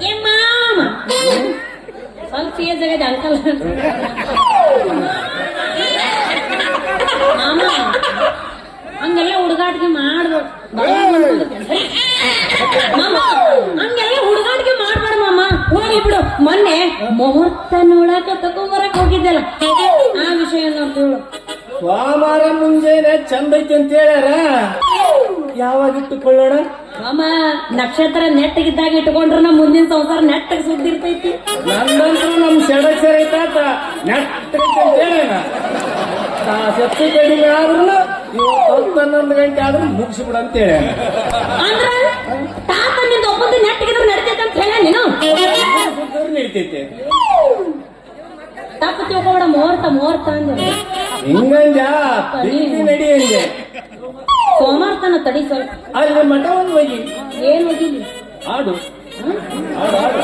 ಏ ಮಾಮ, ಸ್ವಲ್ಪ ಏಜ್ ಆಗದೆ ಅಂಕಲ್. ಮಾಮ, ಹಂಗೆಲ್ಲ ಹುಡುಗಾಟಿಗೆ ಮಾಡ್ಬೇಡ ಮಾಮ, ಹಂಗೆಲ್ಲ ಹುಡುಗಾಟಿಗೆ ಮಾಡ್ಬೇಡ ಮಾಮ. ಹೋಗ್ಲಿ ಬಿಡು, ಮೊನ್ನೆ ಮುಹೂರ್ತ ನೋಡಕ ತಗೊಂಬರಕ್ ಹೋಗಿದ್ದೆಲ್ಲ, ಆ ವಿಷಯ ನೋಡ್ತೀಳು. ಸೋಮವಾರ ಮುಂಜಾನೆ ಚಂದ ಐತಿ ಅಂತ ಹೇಳ್ಯಾರ. ಯಾವಾಗ ಇಟ್ಟುಕೊಳ್ಳೋಣ? ಮಾಮ, ನಕ್ಷತ್ರ ನೆಟ್ಟಗಿದ್ದಾಗ ಇಟ್ಕೊಂಡ್ರ ನಮ್ಮ ಮುಂದಿನ ಸಂಸಾರ ನೆಟ್ಟಗೆ ಸುದ್ದಿರ್ತೈತಿ. ನಂದಂತೂ ನಮ್ ಸೆಡಕ್ ಸೇರೈತಾತ ನೆಟ್ಟಗೈತಿ ಅಂತ ಹೇಳೋಣ. ಸತ್ತು ಕಡಿಮೆ ಆದ್ರೂ ಇವತ್ತು 11 ಗಂಟೆ ಆದ್ರೂ ಮುಗಿಸ್ಬಿಡ ಅಂತ ಹೇಳ. ಅಂದ್ರ ತಾತ ನಿಂದ ಒಬ್ಬಂದು ನೆಟ್ಟಗಿದ್ರೆ ನಡಿತೈತೆ ಅಂತ ಹೇಳ ನೀನು. ನಡೀತೈತೆ. ತಪ್ಪು ತಿಳ್ಕೊಬೇಡ, ಮುಹೂರ್ತ ಮುಹೂರ್ತ ಅಂದ್ರೆ ಹಿಂಗಂಜ ಪ್ರೀತಿ ನಡಿ ಅಂದೆ. ಸೋಮವಾರ ತನ ತಡಿ ಸ್ವಲ್ಪ. ಅಲ್ಲಿ ಮಠ ಒಂದು ಹೋಗಿ ಏನ್ ಹೋಗಿದ್ವಿ? ಆಡು ಆಡು ಆಡು.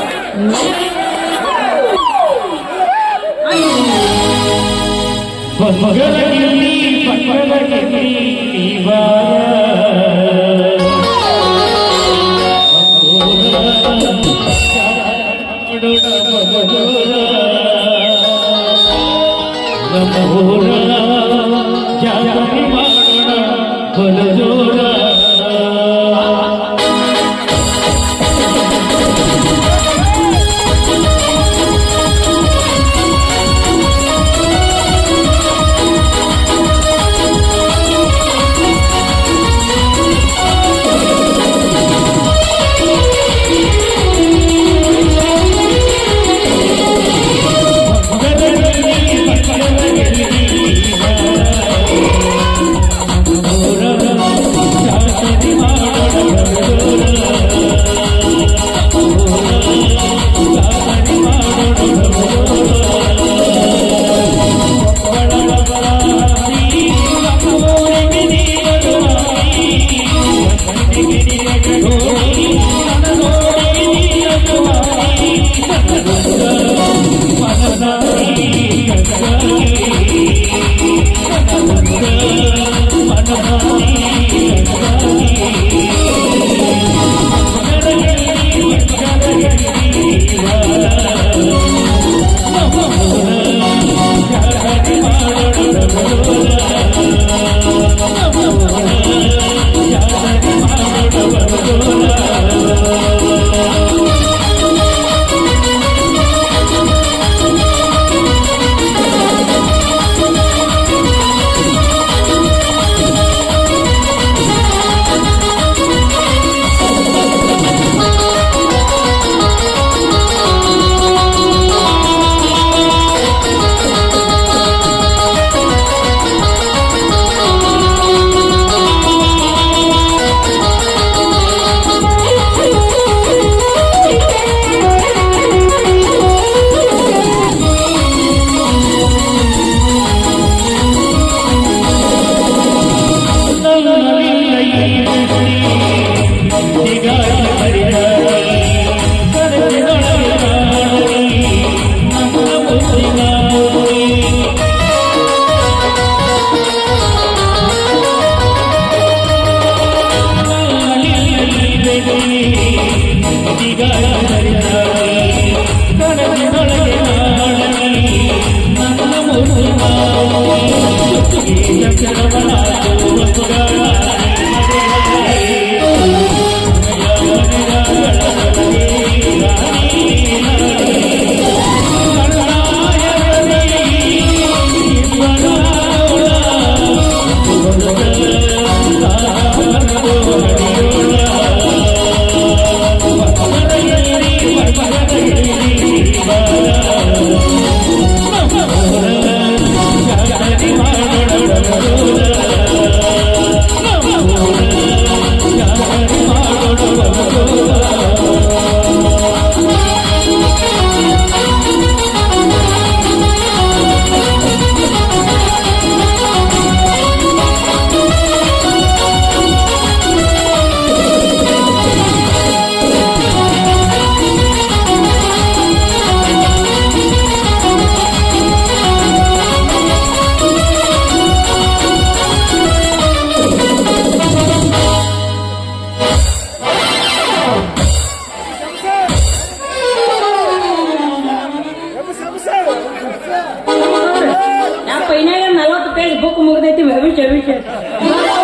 ಯಪ್ಪ ಇನ್ನಾಗ 40 ಪೇಜ್ ಬುಕ್ ಮುಗ್ದೈತಿ ಭವಿಷ್ಯ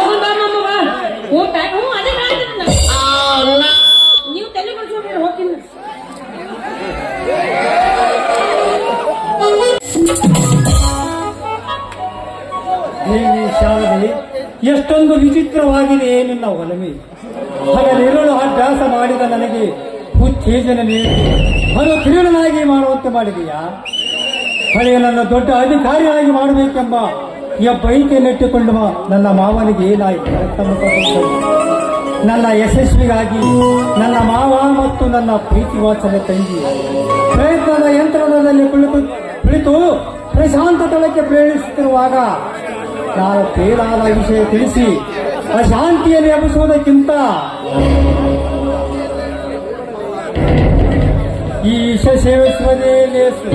ಊಟ ಅದೇ ನೀವು ತಲೆ ಬರ್ಸ್ಕೊಂಡ್ರೆ ಹೋಗ್ತೀನಿ. ದೇವಿ ಶಾರದೆ, ಎಷ್ಟೊಂದು ವಿಚಿತ್ರವಾಗಿದೆ ನಿನ್ನ ಒಲಮೆ. ಹಗಲಿರುಳು ಅಭ್ಯಾಸ ಮಾಡಿದ ನನಗೆ ಉತ್ತೇಜನ ನೀಡಿ ಅದು ಕಿರಣನಾಗಿ ಮಾಡುವಂತೆ ಮಾಡಿದೆಯಾ? ಹಳೆಯ ನನ್ನ ದೊಡ್ಡ ಅಧಿಕಾರಿಯಾಗಿ ಮಾಡಬೇಕೆಂಬ ಬೈಕೆ ನೆಟ್ಟಿಕೊಳ್ಳುವ ನನ್ನ ಮಾವನಿಗೆ ನನ್ನ ಯಶಸ್ವಿಗಾಗಿ ನನ್ನ ಮಾವ ಮತ್ತು ನನ್ನ ಪ್ರೀತಿ ವಾತ್ಸಲ್ಯ ತಂಗಿ ಪ್ರಯತ್ನದ ಯಂತ್ರಣದಲ್ಲಿ ಕುಳಿತು ಪ್ರಶಾಂತತಳಕ್ಕೆ ಪ್ರೇರಿಸುತ್ತಿರುವಾಗ ನಾನು ತೇಲಾದ ವಿಷಯ ತಿಳಿಸಿ ಅಶಾಂತಿಯಲ್ಲಿ ಎಬ್ಬಿಸುವುದಕ್ಕಿಂತ ಈ ವಿಷ ಸೇವಿಸುವುದೇ ಲೇಸು.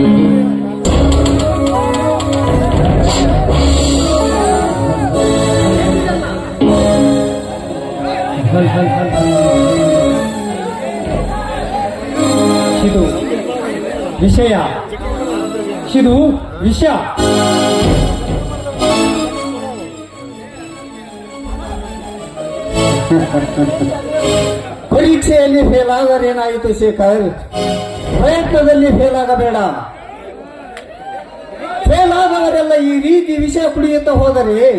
ಇದು ವಿಷಯ, ಇದು ವಿಷ. ಪರೀಕ್ಷೆಯಲ್ಲಿ ಫೇಲ್ ಆದರೇನಾಯಿತು ಶೇಖರ್? ಪ್ರಯತ್ನದಲ್ಲಿ ಫೇಲ್ ಆಗಬೇಡ. ಫೇಲ್ ಆದವರೆಲ್ಲ ಈ ರೀತಿ ವಿಷ ಕುಡಿಯುತ್ತಾ ಹೋದರೆ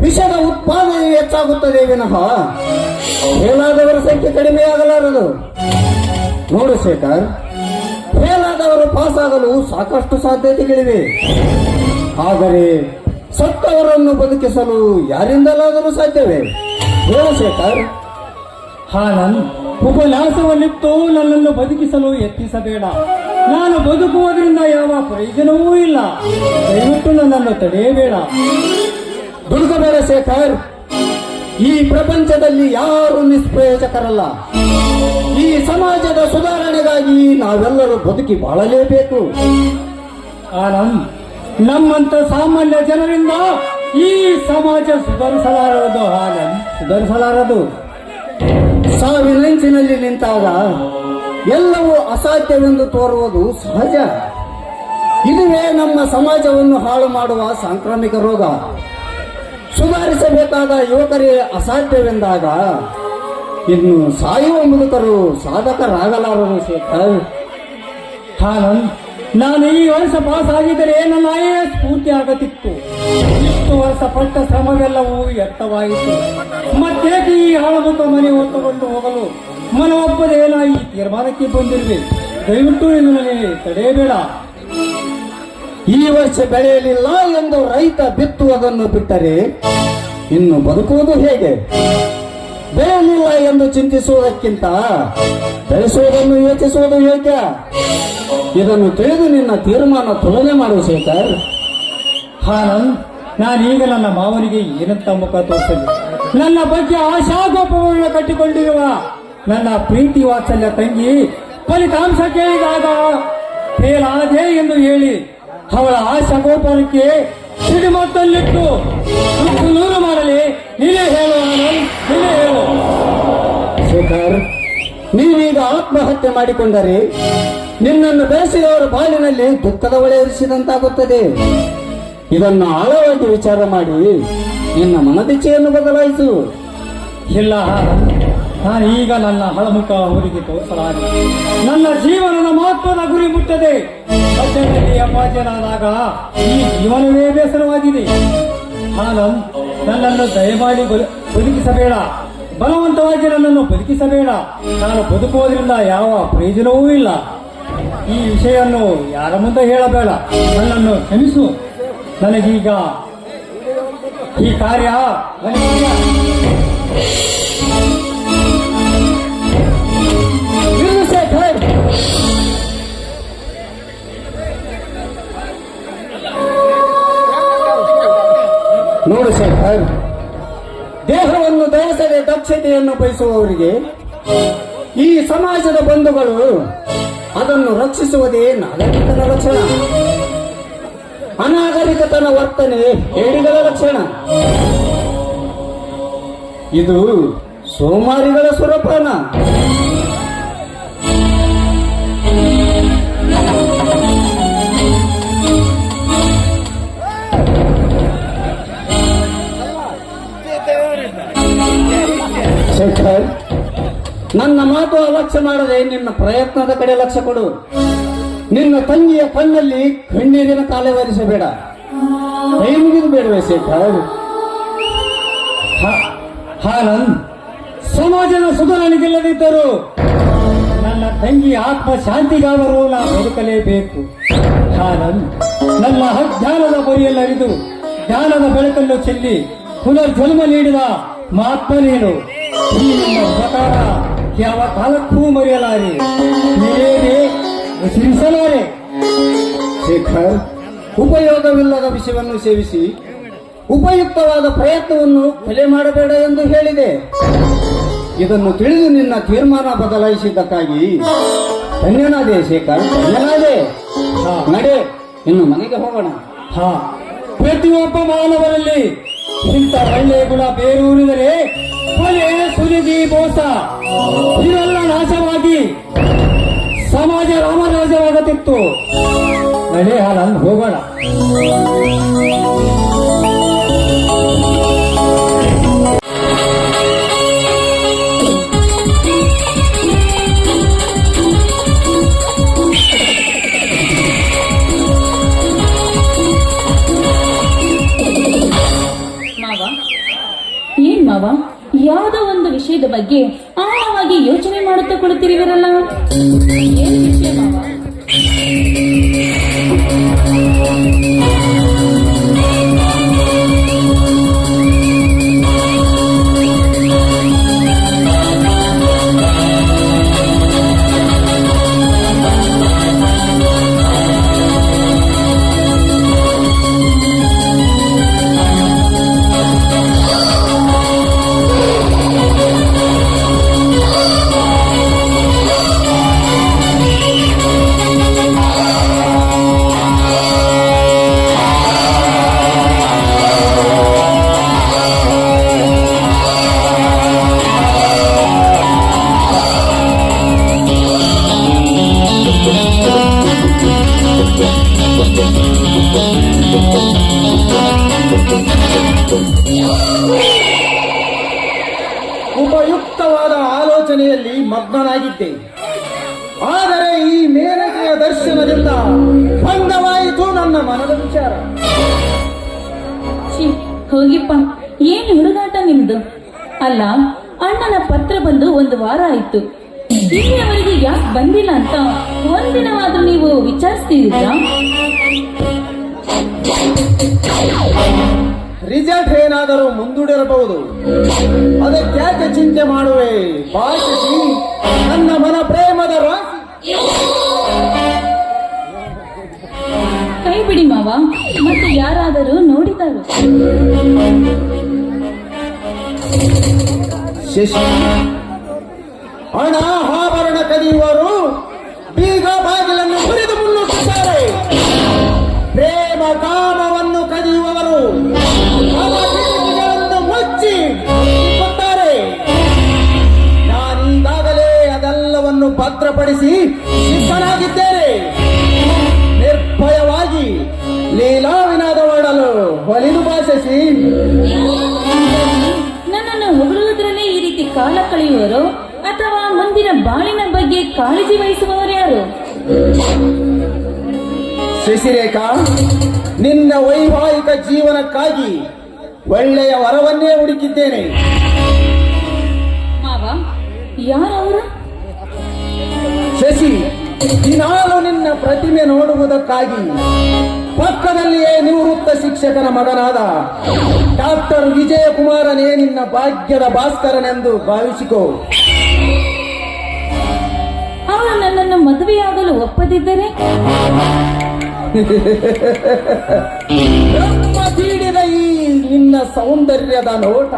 ವಿಷದ ಉತ್ಪಾದನೆ ಹೆಚ್ಚಾಗುತ್ತದೆ ವಿನಃ ಫೇಲ್ ಆದವರ ಸಂಖ್ಯೆ ಕಡಿಮೆ ಆಗಲಾರದು. ನೋಡು ಶೇಖರ್, ಫೇಲ್ ಆದವರು ಪಾಸ್ ಆಗಲು ಸಾಕಷ್ಟು ಸಾಧ್ಯತೆಗಳಿವೆ. ಆದರೆ ಸತ್ತವರನ್ನು ಬದುಕಿಸಲು ಯಾರಿಂದಲಾದರೂ ಸಾಧ್ಯವೇ? ಹೇಳು ಶೇಖರ್. ಹಾನನ್, ಉಪನ್ಯಾಸವನ್ನಿತ್ತು ನನ್ನನ್ನು ಬದುಕಿಸಲು ಯತ್ನಿಸಬೇಡ. ನಾನು ಬದುಕುವುದರಿಂದ ಯಾವ ಪ್ರಯೋಜನವೂ ಇಲ್ಲ. ದಯವಿಟ್ಟು ನನ್ನನ್ನು ತಡೆಯಬೇಡ. ದುಡುಕಬೇಡ ಶೇಖರ್. ಈ ಪ್ರಪಂಚದಲ್ಲಿ ಯಾರು ನಿಷ್ಪ್ರಯೋಜಕರಲ್ಲ. ಈ ಸಮಾಜದ ಸುಧಾರಣೆಗಾಗಿ ನಾವೆಲ್ಲರೂ ಬದುಕಿ ಬಾಳಲೇಬೇಕು. ಆನಂದ್, ನಮ್ಮಂತ ಸಾಮಾನ್ಯ ಜನರಿಂದ ಈ ಸಮಾಜ ಸುಧಾರಿಸಲಾರದು. ಆನಂದ್, ಸುಧಾರಿಸಲಾರದು. ಸಾವಿನಂಚಿನಲ್ಲಿ ನಿಂತಾಗ ಎಲ್ಲವೂ ಅಸಾಧ್ಯವೆಂದು ತೋರುವುದು ಸಹಜ. ಇದುವೇ ನಮ್ಮ ಸಮಾಜವನ್ನು ಹಾಳು ಮಾಡುವ ಸಾಂಕ್ರಾಮಿಕ ರೋಗ. ಸುಧಾರಿಸಬೇಕಾದ ಯುವಕರೇ ಅಸಾಧ್ಯವೆಂದಾಗ ಇನ್ನು ಸಾಯುವ ಮುದುಕರು ಸಾಧಕರಾಗಲಾರರು ಶೇಖರ್. ಆನಂದ್, ನಾನು ಈ ವರ್ಷ ಪಾಸ್ ಆಗಿದ್ದರೆ ನನ್ನ IAS ಪೂರ್ತಿ ಆಗತ್ತಿತ್ತು. ಇಷ್ಟು ವರ್ಷ ಪಟ್ಟ ಶ್ರಮವೆಲ್ಲವೂ ವ್ಯರ್ಥವಾಯಿತು. ಮತ್ತೇಕೆ ಈ ಹಾಳುಮುಖ ಮನೆ ಹೊತ್ತುಕೊಂಡು ಹೋಗಲು ಮನವೊಪ್ಪದೆ ನಾ ಈ ತೀರ್ಮಾನಕ್ಕೆ ಬಂದಿರುವೆ. ದಯವಿಟ್ಟು ಇದು ನನಗೆ ತಡೆಯಬೇಡ. ಈ ವರ್ಷ ಬೆಳೆಯಲಿಲ್ಲ ಎಂದು ರೈತ ಬಿತ್ತುವುದನ್ನು ಬಿಟ್ಟರೆ ಇನ್ನು ಬದುಕುವುದು ಹೇಗೆ? ಬೆಳೆಯಲಿಲ್ಲ ಎಂದು ಚಿಂತಿಸುವುದಕ್ಕಿಂತ ಬೆಳೆಸುವುದನ್ನು ಯೋಚಿಸುವುದು ಯೋಗ್ಯ. ಇದನ್ನು ತಿಳಿದು ನಿನ್ನ ತೀರ್ಮಾನ ತುಲನೆ ಮಾಡು ಶೇಖರ್. ಆನಂದ್, ನಾನೀಗ ನನ್ನ ಮಾವನಿಗೆ ಏನಂತ ಮುಖ ತೋರಿಸಲಿ? ನನ್ನ ಬಗ್ಗೆ ಆಶಾಗೋಪವನ್ನು ಕಟ್ಟಿಕೊಂಡಿರುವ ನನ್ನ ಪ್ರೀತಿ ವಾತ್ಸಲ್ಯ ತಂಗಿ ಫಲಿತಾಂಶ ಕೇಳಿದಾಗ ಫೇಲ್ ಆದೆ ಎಂದು ಹೇಳಿ ಅವಳ ಆಶಾಗೋಪನಕ್ಕೆ ಸಿಡಿಮತ್ತಲ್ಲಿಟ್ಟು ನೂರು ಮಾಡಲಿ. ನೀನೇ ಹೇಳು ಆನಂದ್, ನೀನೇ ಹೇಳು. ಶೇಖರ್, ನೀವೀಗ ಆತ್ಮಹತ್ಯೆ ಮಾಡಿಕೊಂಡರೆ ನಿನ್ನನ್ನು ಬೆಳೆಸಿದವರ ಬಾಳಿನಲ್ಲಿ ದುಃಖದ ಹೊಳೆ ಇರಿಸಿದಂತಾಗುತ್ತದೆ. ಇದನ್ನು ಆಳವಾಗಿ ವಿಚಾರ ಮಾಡಿ ನಿನ್ನ ಮನದಿಚ್ಛೆಯನ್ನು ಬದಲಾಯಿಸು. ಇಲ್ಲ ಆನಂದ್, ನಾನೀಗ ನನ್ನ ಹಳಮುಖ ಅವರಿಗೆ ತೋರಿಸಲಾರೆ. ನನ್ನ ಜೀವನದ ಮಹತ್ವದ ಗುರಿ ಮುಟ್ಟದೆ ಮಧ್ಯದಲ್ಲಿ ಅಪಾಚನಾದಾಗ ಈ ಜೀವನವೇ ಬೇಸರವಾಗಿದೆ. ಆನಂದ್, ನನ್ನನ್ನು ದಯಮಾಡಿ ಬದುಕಿಸಬೇಡ. ಬಲವಂತವಾಗಿ ನನ್ನನ್ನು ಬದುಕಿಸಬೇಡ. ನಾನು ಬದುಕುವುದರಿಂದ ಯಾವ ಪ್ರಯೋಜನವೂ ಇಲ್ಲ. ಈ ವಿಷಯವನ್ನು ಯಾರ ಮುಂದೆ ಹೇಳಬೇಡ. ನನ್ನನ್ನು ಕ್ಷಮಿಸು. ನನಗೀಗ ಈ ಕಾರ್ಯ ಶೇಖರ್, ನೋಡು ಶೇಖರ್, ದೇಹವನ್ನು ದಯಸದೆ ದಕ್ಷತೆಯನ್ನು ಬಯಸುವವರಿಗೆ ಈ ಸಮಾಜದ ಬಂಧುಗಳು ಅದನ್ನು ರಕ್ಷಿಸುವುದೇ ನಾಗರಿಕತನ ಲಕ್ಷಣ. ಅನಾಗರಿಕತನ ವರ್ತನೆ ಹೇಡಿಗಳ ಲಕ್ಷಣ. ಇದು ಸೋಮಾರಿಗಳ ಸುರಪಾನ. ನನ್ನ ಮಾತು ಅಲಕ್ಷ್ಯ ಮಾಡದೆ ನಿನ್ನ ಪ್ರಯತ್ನದ ಕಡೆ ಲಕ್ಷ್ಯ ಕೊಡು. ನಿನ್ನ ತಂಗಿಯ ಕಣ್ಣಲ್ಲಿ ಕಣ್ಣೀರಿನ ಕಾಲೆ ಒರೆಸಬೇಡ. ಕೈ ಮುಗಿದು ಬೇಡವೇ ಶೇಖರ್? ಆನಂದ್, ಸಮಾಜದ ಸುಧಾರಣೆಗಿಲ್ಲದಿದ್ದರೂ ನನ್ನ ತಂಗಿ ಆತ್ಮ ಶಾಂತಿಗಾದರೂ ನಾ ಬದುಕಲೇಬೇಕು. ಆನಂದ್, ನನ್ನ ಅಜ್ಞಾನದ ಬರಿಯಲ್ಲಿ ಅರಿದು ಜ್ಞಾನದ ಬೆಳಕನ್ನು ಚೆಲ್ಲಿ ಪುನರ್ಜನ್ಮ ನೀಡಿದ ಮಹಾತ್ಮ ನೀನು. ಈ ನಿನ್ನ ಉಪಕಾರ ಯಾವ ಕಾಲಕ್ಕೂ ಮರೆಯಲಾರೆ, ನೀನೇ ಉಸಿರಿಸಲಾರೆ. ಶೇಖರ್, ಉಪಯೋಗವಿಲ್ಲದ ವಿಷಯವನ್ನು ಸೇವಿಸಿ ಉಪಯುಕ್ತವಾದ ಪ್ರಯತ್ನವನ್ನು ಕೊಲೆ ಮಾಡಬೇಡ ಎಂದು ಹೇಳಿದೆ. ಇದನ್ನು ತಿಳಿದು ನಿನ್ನ ತೀರ್ಮಾನ ಬದಲಾಯಿಸಿದ್ದಕ್ಕಾಗಿ ಧನ್ಯನಾದೆ ಶೇಖರ್, ಧನ್ಯನಾದೆ. ನಡೆ, ಇನ್ನು ಮನೆಗೆ ಹೋಗೋಣ. ಹಾ, ಪ್ರತಿಯೊಬ್ಬ ಮಾನವರಲ್ಲಿ ಇಂಥ ಒಳ್ಳೆಯ ಗುಣ ಬೇರೂರಿದರೆ ಕೊಲೆ, ಸುಲಿಗೆ, ಮೋಸ ಇವೆಲ್ಲ ನಾಶವಾಗಿ ಸಮಾಜ ರಾಮರಾಜ್ಯವಾಗುತ್ತಿತ್ತು. ನಡೆ ಆನಂದ್, ಹೋಗೋಣ. ಏನ್ ಮಾವ, ಯಾವುದೋ ಒಂದು ವಿಷಯದ ಬಗ್ಗೆ ಆಳವಾಗಿ ಯೋಚನೆ ಮಾಡುತ್ತಾ ಕುಳಿತಿರುವಿರಲ್ಲ, ಏನ್ ವಿಷಯ ಮಾವ? ಉಪಯುಕ್ತವಾದ ಆಲೋಚನೆಯಲ್ಲಿ ಮಗ್ನನಾಗಿದ್ದೆ. ಆದರೆ ಈ ಮೇನಕೆಯ ದರ್ಶನದಿಂದ ಭಂಗವಾಯಿತು ನನ್ನ ಮನದ ವಿಚಾರ. ಛೀ, ಹೋಗಿಪ್ಪ, ಏನ್ ಹುಡುಗಾಟ ನಿಮ್ದು? ಅಲ್ಲ, ಅಣ್ಣನ ಪತ್ರ ಬಂದು 1 ವಾರ ಆಯ್ತು, ಇಲ್ಲಿಯವರೆಗೆ ಯಾಕೆ ಬಂದಿಲ್ಲ ಅಂತ ಒಂದಿನವಾದ್ರೂ ನೀವು ವಿಚಾರಿಸ್ತಿದ್ದೀರಾ? ರಿಸಲ್ಟ್ ಏನಾದರೂ ಮುಂದೂಡಿರಬಹುದು, ಅದಕ್ಯಾಕೆ ಚಿಂತೆ ಮಾಡುವೆ? ಭಾಷಿಸಿ ನನ್ನ ಮನ ಪ್ರೇಮದ ರಾಶಿ. ಕೈ ಬಿಡಿ ಮಾವ, ಮತ್ತೆ ಯಾರಾದರೂ ನೋಡಿದರು? ಶಶಿ, ಹಣ ಆಭರಣ ಕದಿಯುವರು ಬೀಗ ಬಾಗಿಲನ್ನು ಮುರಿದು ಮುನ್ನುಗ್ಗುತ್ತಾರೆ. ಪ್ರೇಮ ಕಾಮವನ್ನು ಕದಿಯುವವರು ತಮ್ಮ ಕಿಟಕಿಗಳನ್ನು ಮುಚ್ಚಿ ಇಕ್ಕುತ್ತಾರೆ. ನಾನೀಗಾಗಲೇ ಅದೆಲ್ಲವನ್ನು ಭದ್ರಪಡಿಸಿ ಸಿದ್ಧನಾಗಿದ್ದೇನೆ. ನಿರ್ಭಯವಾಗಿ ಲೀಲಾವಿನಾದ ಮಾಡಲು ಒಲಿದು ಭಾಷಿಸಿ. ನನ್ನನ್ನು ಹೊಗಳುವುದರಲ್ಲೇ ಈ ರೀತಿ ಕಾಲ ಕಳೆಯುವರು ಅಥವಾ ಮುಂದಿನ ಬಾಳಿನ ಬಗ್ಗೆ ಕಾಳಜಿ ವಹಿಸುವವರು ಯಾರು? ಶಶಿರೇಖಾ, ನಿನ್ನ ವೈವಾಹಿಕ ಜೀವನಕ್ಕಾಗಿ ಒಳ್ಳೆಯ ವರವನ್ನೇ ಹುಡುಕಿದ್ದೇನೆ. ಮಾವ, ಯಾರವರು? ಶಶಿ, ದಿನಾಲು ನಿನ್ನ ಪ್ರತಿಮೆ ನೋಡುವುದಕ್ಕಾಗಿ ಪಕ್ಕದಲ್ಲಿಯೇ ನಿವೃತ್ತ ಶಿಕ್ಷಕನ ಮಗನಾದ ಡಾಕ್ಟರ್ ವಿಜಯಕುಮಾರನೇ ನಿನ್ನ ಭಾಗ್ಯದ ಭಾಸ್ಕರನೆಂದು ಭಾವಿಸಿಕೋ. ಅವರು ನನ್ನನ್ನು ಮದುವೆಯಾಗಲು ಒಪ್ಪದಿದ್ದರೆ? ಬ್ರಹ್ಮ ತೀಡಿದ ಈ ನಿನ್ನ ಸೌಂದರ್ಯದ ನೋಟ,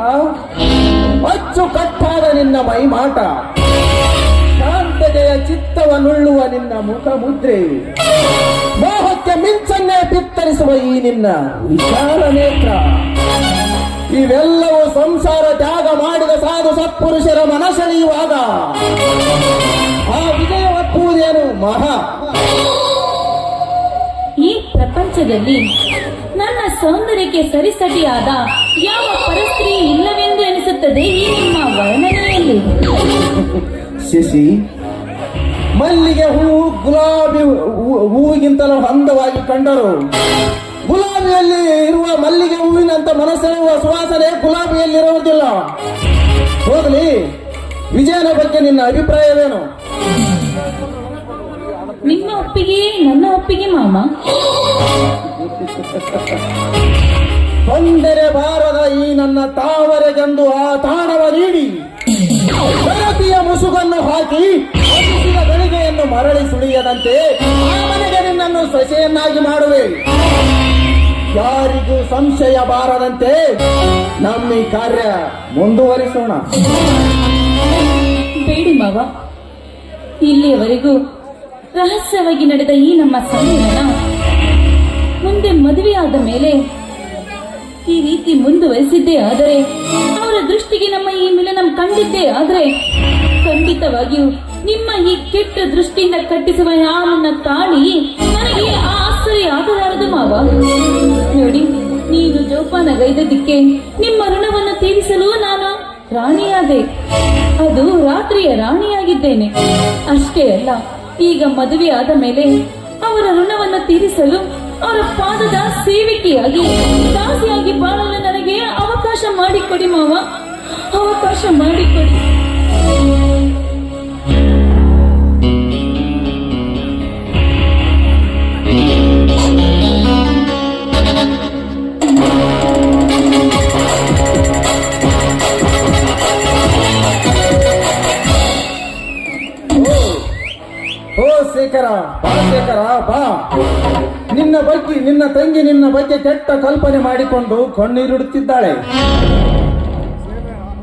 ಅಚ್ಚುಕಟ್ಟಾದ ನಿನ್ನ ಮೈಮಾಟ, ಶಾಂತತೆಯ ಚಿತ್ತವನ್ನುಳ್ಳುವ ನಿನ್ನ ಮುಖ ಮುದ್ರೆ, ಮೋಹಕ್ಕೆ ಮಿಂಚನ್ನೇ ಬಿತ್ತರಿಸುವ ಈ ನಿನ್ನ ವಿಶಾಲ ನೇತ್ರ, ಇವೆಲ್ಲವೂ ಸಂಸಾರ ತ್ಯಾಗ ಮಾಡಿದ ಸಾಧು ಸತ್ಪುರುಷರ ಮನಸೆಳೆಯುವಾಗ ಆ ವಿಜಯ ಒಪ್ಪುವುದೇನು ಮಹಾ? ಈ ಪ್ರಪಂಚದಲ್ಲಿ ನನ್ನ ಸೌಂದರ್ಯಕ್ಕೆ ಸರಿಸಟಿಯಾದ ಯಾವ ಪರಸ್ತ್ರೀ ಇಲ್ಲವೆಂದು ಎನಿಸುತ್ತದೆ ಈ ನಿಮ್ಮ ವರ್ಣನೆಯಲ್ಲಿ. ಶಶಿ, ಮಲ್ಲಿಗೆ ಹೂವು ಗುಲಾಬಿ ಹೂವಿಗಿಂತಲೂ ಅಂದವಾಗಿ ಕಂಡರು. ಗುಲಾಬಿಯಲ್ಲಿ ಇರುವ ಮಲ್ಲಿಗೆ ಹೂವಿನಂತ ಮನಸ್ಸೆಳೆಯುವ ಸುವಾಸನೆ ಗುಲಾಬಿಯಲ್ಲಿರುವುದಿಲ್ಲ. ಹೋಗಲಿ, ವಿಜಯನ ಬಗ್ಗೆ ನಿನ್ನ ಅಭಿಪ್ರಾಯವೇನು? ನಿಮ್ಮ ಒಪ್ಪಿಗೆ ನನ್ನ ಒಪ್ಪಿಗೆ ಮಾಮ. ತೊಂದರೆ ಬಾರದ ಈ ನನ್ನ ತಾವರೆಗೆಂದು ಆ ತಾಣವ ನೀಡಿ ಗಣತಿಯ ಮುಸುಗನ್ನು ಹಾಕಿ ಹಸಿದ ಗಳಿಗೆಯನ್ನು ಮರಳಿ ಸುಳಿಯದಂತೆ ಆ ಮನೆಗೆ ನಿನ್ನನ್ನು ಸೊಸೆಯನ್ನಾಗಿ ಮಾಡುವೆ. ಯಾರಿಗೂ ಸಂಶಯ ಬಾರದಂತೆ ನಮ್ಮ ಈ ಕಾರ್ಯ ಮುಂದುವರಿಸೋಣ. ಬೇಡಿ ಮಾವ, ಇಲ್ಲಿಯವರೆಗೂ ರಹಸ್ಯವಾಗಿ ನಡೆದ ಈ ನಮ್ಮ ಸಮ್ಮೇಳನ ಮುಂದೆ ಮದುವೆಯಾದ ಮೇಲೆ ಈ ರೀತಿ ಮುಂದುವರಿಸಿದ್ದೇ ಆದರೆ, ಅವರ ದೃಷ್ಟಿಗೆ ನಮ್ಮ ಈ ಮಿಲನ ಕಂಡಿದ್ದೇ ಆದರೆ, ಖಂಡಿತವಾಗಿಯೂ ನಿಮ್ಮ ಈ ಕೆಟ್ಟ ದೃಷ್ಟಿಯಿಂದ ಕಟ್ಟಿಸುವ ನನ್ನ ತಾಳಿ ನನಗೆ ಆ ಆಶ್ಚರ್ಯ ಆಗಲಾರದು ಮಾವ. ನೋಡಿ, ನೀನು ಜೋಪಾನಗೈದಕ್ಕೆ ನಿಮ್ಮ ಋಣವನ್ನು ತೀರಿಸಲು ನಾನು ರಾಣಿಯಾದೆ. ಅದು ರಾತ್ರಿಯ ರಾಣಿಯಾಗಿದ್ದೇನೆ. ಅಷ್ಟೇ ಅಲ್ಲ, ಈಗ ಮದುವೆಯಾದ ಮೇಲೆ ಅವರ ಋಣವನ್ನು ತೀರಿಸಲು ಅವರ ಪಾದದ ಸೇವಿಕೆಯಾಗಿ ದಾಸಿಯಾಗಿ ಬಾಳಲು ನನಗೆ ಅವಕಾಶ ಮಾಡಿಕೊಡಿ ಮಾವ, ಅವಕಾಶ ಮಾಡಿಕೊಡಿ. ಶೇಖರ, ಬಾ ಶೇಖರ, ಬಾ. ನಿನ್ನ ತಂಗಿ ನಿನ್ನ ಬಗ್ಗೆ ಕೆಟ್ಟ ಕಲ್ಪನೆ ಮಾಡಿಕೊಂಡು ಕಣ್ಣೀರಿಡುತ್ತಿದ್ದಾಳೆ.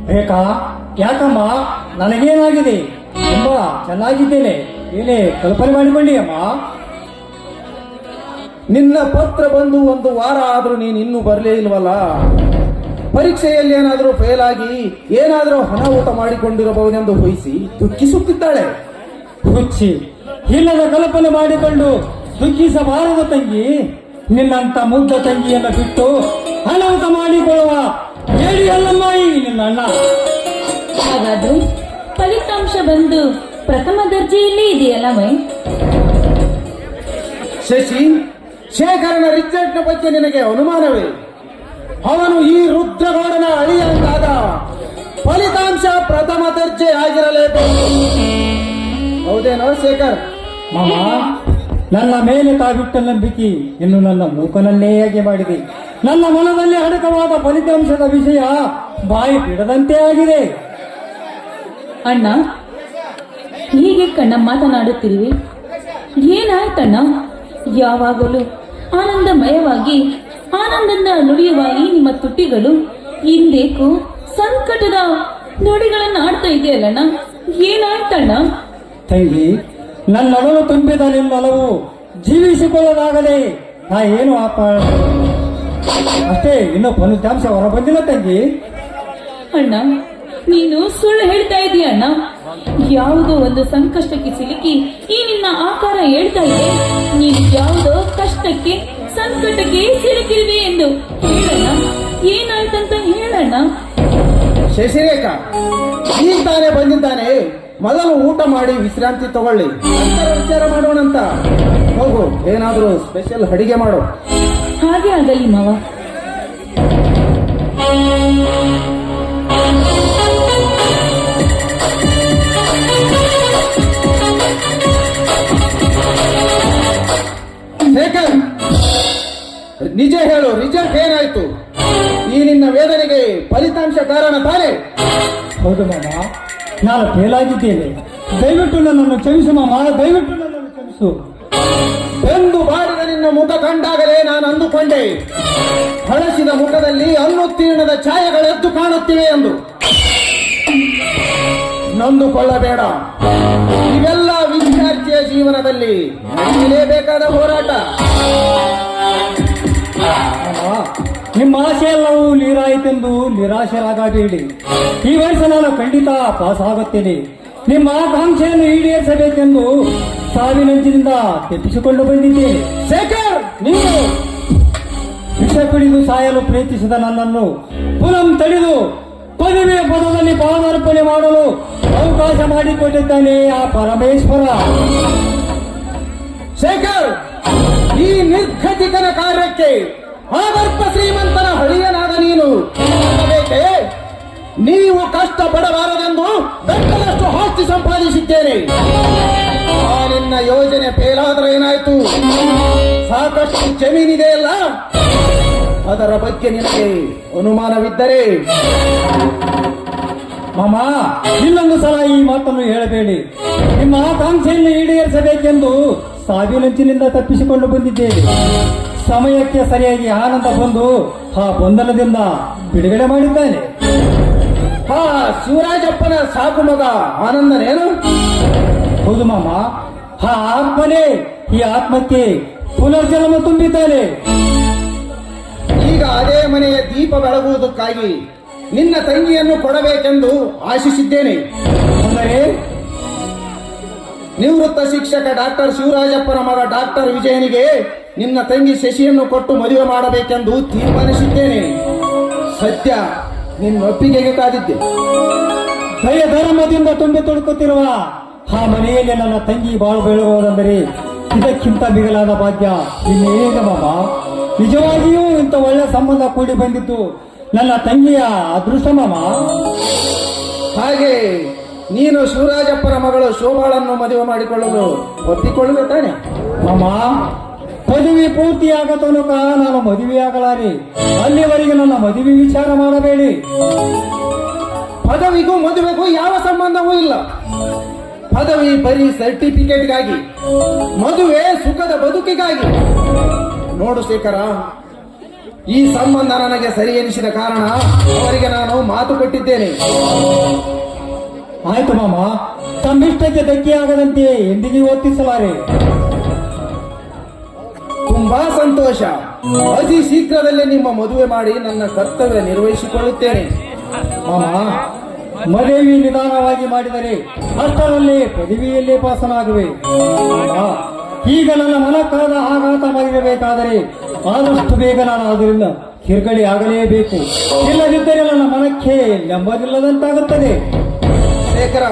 ಬೇಕಾ? ಯಾಕಮ್ಮ, ನನಗೇನಾಗಿದೆ? ತುಂಬಾ ಚೆನ್ನಾಗಿದ್ದೇನೆ. ಏನೇ ಕಲ್ಪನೆ ಮಾಡಿಕೊಳ್ಳಿ ಅಮ್ಮ. ನಿನ್ನ ಪತ್ರ ಬಂದು 1 ವಾರ ಆದ್ರೂ ನೀನು ಇನ್ನೂ ಬರಲೇ ಇಲ್ವಲ್ಲ. ಪರೀಕ್ಷೆಯಲ್ಲಿ ಏನಾದರೂ ಫೇಲ್ ಆಗಿ ಏನಾದರೂ ಹಣ ಊಟ ಮಾಡಿಕೊಂಡಿರಬಹುದೆಂದು ಊಹಿಸಿ ದುಃಖಿಸುತ್ತಿದ್ದಾಳೆ. ಹುಚ್ಚಿ, ಇಲ್ಲದ ಕಲ್ಪನೆ ಮಾಡಿಕೊಂಡು ದುಃಖಿಸಬಾರದು ತಂಗಿ. ನಿನ್ನಂತ ಮುಗ್ಧ ತಂಗಿಯನ್ನು ಬಿಟ್ಟು ಹಣ ಊಟ ಮಾಡಿಕೊಳ್ಳುವ ಹೇಳಿ ಅಲ್ಲಮ್ಮ ಈ ನಿನ್ನ ಅಣ್ಣ. ಹಾಗಾದ್ರೆ ಫಲಿತಾಂಶ ಬಂದು ಪ್ರಥಮ ದರ್ಜೆಯಲ್ಲೇ ಇದೆಯಲ್ಲ ಮೈ? ಶಶಿ, ಶೇಖರನ ರಿಸಲ್ಟ್ನ ಬಗ್ಗೆ ನಿನಗೆ ಅನುಮಾನವೇ? ಅವನು ಈ ರುದ್ರಗೌಡನ ಅಳಿಯಂತಾದ ಫಲಿತಾಂಶ ಪ್ರಥಮ ದರ್ಜೆ ಆಗಿರಲೇಬೇಕು. ಹೌದೇನೋ ಶೇಖರ್? ಮಾಮ, ನನ್ನ ಮೇಲೆ ತಾವಿಟ್ಟ ನಂಬಿಕೆ ಇನ್ನು ನನ್ನ ಮೂಕನನ್ನೇ ಹೇಗೆ ಮಾಡಿದೆ. ನನ್ನ ಮನದಲ್ಲಿ ಅಡಕವಾದ ಫಲಿತಾಂಶದ ವಿಷಯ ಬಾಯಿ ಬಿಡದಂತೆ ಆಗಿದೆ. ಅಣ್ಣ, ಹೀಗೆ ಕಣ್ಣ ಮಾತನಾಡುತ್ತಿರುವೆ? ಏನಾಯ್ತಣ್ಣ? ಯಾವಾಗಲೂ ಆನಂದಮಯವಾಗಿ ಆನಂದದಿಂದ ನುಡಿಯುವ ಈ ನಿಮ್ಮ ತುಟಿಗಳು ಇಂದೇಕು ಸಂಕಟದ ನುಡಿಗಳನ್ನು ಆಡ್ತಾ ಇದೆಯಲ್ಲಣ್ಣ? ಏನಾಯ್ತಣ್ಣ? ತಂಗಿ, ನನ್ನೊಡಲು ತುಂಬಿದ ನಿನ್ನೊಲವು ಜೀವಿಸಿಕೊಳ್ಳಲಾಗದೆ ನಾ ಏನು ಅಷ್ಟೇ. ಇನ್ನು ಫಲಿತಾಂಶ ಹೊರ ಬಂದಿಲ್ಲ ತಂಗಿ. ಅಣ್ಣ, ನೀನು ಸುಳ್ಳು ಹೇಳ್ತಾ ಇದೀಯ ಅಣ್ಣ. ಯಾವುದೋ ಒಂದು ಸಂಕಷ್ಟಕ್ಕೆ ಸಿಲುಕಿ ಈ ನಿನ್ನ ಆಕಾರ ಹೇಳ್ತಾ ಇದೆ. ನೀನು ಯಾವುದೋ ಕಷ್ಟಕ್ಕೆ ಸಂಕಟಕ್ಕೆ ಸಿಲುಕಿರುವೆ ಎಂದು ಹೇಳಣ್ಣ. ಏನಾಯ್ತಂತ ಹೇಳಣ್ಣ. ಶಶಿರೇಖಾ, ಈಗ ತಾನೇ ಬಂದಿದ್ದಾನೆ. ಮೊದಲು ಊಟ ಮಾಡಿ ವಿಶ್ರಾಂತಿ ತಗೊಳ್ಳಿ, ನಂತರ ವಿಚಾರ ಮಾಡೋಣಂತ. ಹೋಗು, ಏನಾದರೂ ಸ್ಪೆಷಲ್ ಅಡಿಗೆ ಮಾಡು. ಹಾಗೆ ಆಗಲಿ ಮಾವ. ಶೇಖರ್, ನಿಜ ಹೇಳು, ರಿಸಲ್ಟ್ ಏನಾಯ್ತು? ಈ ನಿನ್ನ ವೇದನೆಗೆ ಫಲಿತಾಂಶ ಕಾರಣ ತಾನೇ? ಹೌದು ಮಾಮ, ನಾನು ಫೇಲ್ ಆಗಿದ್ದೇನೆ. ದಯವಿಟ್ಟು ನನ್ನನ್ನು ಕ್ಷಮಿಸು ಮಾಮ, ದಯವಿಟ್ಟು ನನ್ನನ್ನು ಕ್ಷಮಿಸು. ಎಂದು ಬಾಡಿದ ನಿನ್ನ ಮುಖ ಕಂಡಾಗಲೇ ನಾನು ಅಂದುಕೊಂಡೆ, ಹಳಸಿದ ಮುಖದಲ್ಲಿ ಅನ್ನುತ್ತೀರ್ಣದ ಛಾಯೆಗಳೆದ್ದು ಕಾಣುತ್ತಿವೆ ಎಂದು. ನೊಂದುಕೊಳ್ಳಬೇಡ, ಇವೆಲ್ಲ ವಿದ್ಯಾರ್ಥಿಯ ಜೀವನದಲ್ಲಿ ನಡೆಯಲೇಬೇಕಾದ ಹೋರಾಟ. ಮಾಮ, ನಿಮ್ಮ ಆಸೆ ಎಲ್ಲವೂ ನೀರಾಯಿತೆಂದು ನಿರಾಶರಾಗಬೇಡಿ. ಈ ವರ್ಷ ನಾನು ಖಂಡಿತ ಪಾಸ್ ಆಗುತ್ತೇನೆ. ನಿಮ್ಮ ಆಕಾಂಕ್ಷೆಯನ್ನು ಈಡೇರಿಸಬೇಕೆಂದು ಸಾವಿನಂಚಿನಿಂದ ತೆಪ್ಪಿಸಿಕೊಂಡು ಬಂದಿದ್ದೇನೆ. ಶೇಖರ್, ನೀನು ವಿಷ ಕುಡಿದು ಸಾಯಲು ಪ್ರಯತ್ನಿಸಿದ ನನ್ನನ್ನು ಪುನಃ ತಡೆದು ಪದವಿಯ ಪದದಲ್ಲಿ ಪಾದಾರ್ಪಣೆ ಮಾಡಲು ಅವಕಾಶ ಮಾಡಿಕೊಟ್ಟಿದ್ದಾನೆ ಆ ಪರಮೇಶ್ವರ. ಶೇಖರ್, ಈ ನಿರ್ಗತಿಕನ ಕಾರ್ಯಕ್ಕೆ ಆಗರ್ಭ ಶ್ರೀಮಂತನ ಹಳಿಯನಾದ ನೀನು ಬೇಕೆ? ನೀವು ಕಷ್ಟಪಡಬಾರದೆಂದು ಬೆಟ್ಟದಷ್ಟು ಆಸ್ತಿ ಸಂಪಾದಿಸಿದ್ದೇನೆ. ಆ ನಿನ್ನ ಯೋಜನೆ ಫೇಲಾದ್ರೆ ಏನಾಯ್ತು? ಸಾಕಷ್ಟು ಜಮೀನಿದೆಯಲ್ಲ, ಅದರ ಬಗ್ಗೆ ನಿನಗೆ ಅನುಮಾನವಿದ್ದರೆ ಮಾಮ, ಇನ್ನೊಂದು ಸಲ ಈ ಮಾತನ್ನು ಹೇಳಬೇಡಿ. ನಿಮ್ಮ ಆಕಾಂಕ್ಷೆಯನ್ನು ಈಡೇರಿಸಬೇಕೆಂದು ಸಾವಿನಂಚಿನಿಂದ ತಪ್ಪಿಸಿಕೊಂಡು ಬಂದಿದ್ದೇವೆ. ಸಮಯಕ್ಕೆ ಸರಿಯಾಗಿ ಆನಂದ ಬಂದು ಆ ಗೊಂದಲದಿಂದ ಬಿಡುಗಡೆ ಮಾಡಿದ್ದಾನೆ. ಆ ಶಿವರಾಜಪ್ಪನ ಸಾಕು ಮಗ ಆನಂದನೇನು? ಹೌದು ಮಾಮ, ಆ ಆತ್ಮನೇ ಈ ಆತ್ಮಕ್ಕೆ ಪುನರ್ಜನ್ಮ ತುಂಬಿದ್ದಾನೆ. ಈಗ ಅದೇ ಮನೆಯ ದೀಪ ಬೆಳಗುವುದಕ್ಕಾಗಿ ನಿನ್ನ ತಂಗಿಯನ್ನು ಕೊಡಬೇಕೆಂದು ಆಶಿಸಿದ್ದೇನೆ. ಅಂದರೆ ನಿವೃತ್ತ ಶಿಕ್ಷಕ ಡಾಕ್ಟರ್ ಶಿವರಾಜಪ್ಪನ ಮಗ ಡಾಕ್ಟರ್ ವಿಜಯನಿಗೆ ನಿನ್ನ ತಂಗಿ ಶಶಿಯನ್ನು ಕೊಟ್ಟು ಮದುವೆ ಮಾಡಬೇಕೆಂದು ತೀರ್ಮಾನಿಸಿದ್ದೇನೆ. ಸದ್ಯ ನಿನ್ನ ಒಪ್ಪಿಗೆಗೆ ಕಾದಿದ್ದೆ. ದಯ ಧರ್ಮದಿಂದ ತುಂಬಿ ತುಳುಕುತ್ತಿರುವ ಆ ಮನೆಯಲ್ಲಿ ನನ್ನ ತಂಗಿ ಬಾಳು ಬೆಳಗುವುದೆಂದರೆ ಇದಕ್ಕಿಂತ ಮಿಗಿಲಾದ ಭಾಗ್ಯ ಇನ್ನೇನಿದೆ ಮಾಮ. ನಿಜವಾಗಿಯೂ ಇಂಥ ಒಳ್ಳೆ ಸಂಬಂಧ ಕೂಡಿ ಬಂದಿದ್ದು ನನ್ನ ತಂಗಿಯ ಅದೃಷ್ಟ ಮಾಮ. ಹಾಗೆ ನೀನು ಶಿವರಾಜಪ್ಪನ ಮಗಳು ಶೋಭಾಳನ್ನು ಮದುವೆ ಮಾಡಿಕೊಳ್ಳಲು ಒಪ್ಪಿಕೊಳ್ಳುವೆ ತಾನೆ? ಮಾಮ, ಪದವಿ ಪೂರ್ತಿಯಾಗ ತನಕ ನಾನು ಮದುವೆಯಾಗಲಾರೆ. ಅಲ್ಲಿವರೆಗೆ ನನ್ನ ಮದುವೆ ವಿಚಾರ ಮಾಡಬೇಡಿ. ಪದವಿಗೂ ಮದುವೆಗೂ ಯಾವ ಸಂಬಂಧವೂ ಇಲ್ಲ. ಪದವಿ ಬರೀ ಸರ್ಟಿಫಿಕೇಟ್ಗಾಗಿ, ಮದುವೆ ಸುಖದ ಬದುಕಿಗಾಗಿ. ನೋಡು ಶೇಖರ, ಈ ಸಂಬಂಧ ನನಗೆ ಸರಿ ಎನಿಸಿದ ಕಾರಣ ಅವರಿಗೆ ನಾನು ಮಾತು ಕೊಟ್ಟಿದ್ದೇನೆ. ಆಯ್ತು ಮಾಮ, ತಮ್ಮಿಷ್ಟಕ್ಕೆ ಧಕ್ಕೆಯಾಗದಂತೆ ಎಂದಿಗೂ ಒತ್ತಿಸಲಾರೆ. ತುಂಬಾ ಸಂತೋಷ. ಅತಿ ಶೀಘ್ರದಲ್ಲೇ ನಿಮ್ಮ ಮದುವೆ ಮಾಡಿ ನನ್ನ ಕರ್ತವ್ಯ ನಿರ್ವಹಿಸಿಕೊಳ್ಳುತ್ತೇನೆ. ಮಾಮ, ಮದುವೆ ನಿಧಾನವಾಗಿ ಮಾಡಿದರೆ ಅಷ್ಟರಲ್ಲಿ ಪದವಿಯಲ್ಲೇ ಪಾಸನಾಗುವೆ. ಮಾಮ, ಈಗ ನನ್ನ ಮನಕ್ಕಾದ ಆಘಾತವಾಗಿರಬೇಕಾದರೆ ಆದಷ್ಟು ಬೇಗ ನಾನು ಅದರಿಂದ ಕಿರ್ಗಳಿ ಆಗಲೇಬೇಕು. ಇಲ್ಲದಿದ್ದರೆ ನನ್ನ ಮನಕ್ಕೆ ನೆಮ್ಮದಿಲ್ಲದಂತಾಗುತ್ತದೆ. ಶೇಖರ,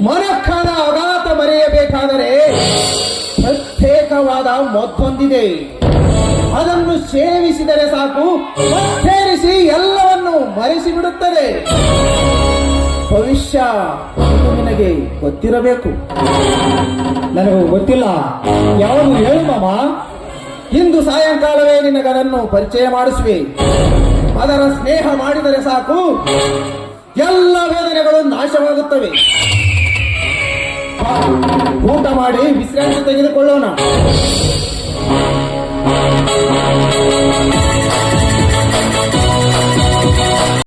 ಮನಕ್ಕಾದ ಆಘಾತ ಮರೆಯಬೇಕಾದರೆ ಪ್ರತ್ಯೇಕವಾದ ಮತ್ತೊಂದಿದೆ. ಅದನ್ನು ಸೇವಿಸಿದರೆ ಸಾಕು, ಮತ್ತೇರಿಸಿ ಎಲ್ಲವನ್ನು ಮರೆಸಿ ಬಿಡುತ್ತದೆ. ಭವಿಷ್ಯ ಇದು ನಿನಗೆ ಗೊತ್ತಿರಬೇಕು. ನನಗೂ ಗೊತ್ತಿಲ್ಲ, ಯಾವುದು ಹೇಳು ಮಾಮ. ಇಂದು ಸಾಯಂಕಾಲವೇ ನಿನಗದನ್ನು ಪರಿಚಯ ಮಾಡಿಸುವೆ. ಅದರ ಸ್ನೇಹ ಮಾಡಿದರೆ ಸಾಕು, ಎಲ್ಲ ವೇದನೆಗಳು ನಾಶವಾಗುತ್ತವೆ. ಬಾ, ಊಟ ಮಾಡಿ ವಿಶ್ರಾಂತಿ ತೆಗೆದುಕೊಳ್ಳೋಣ.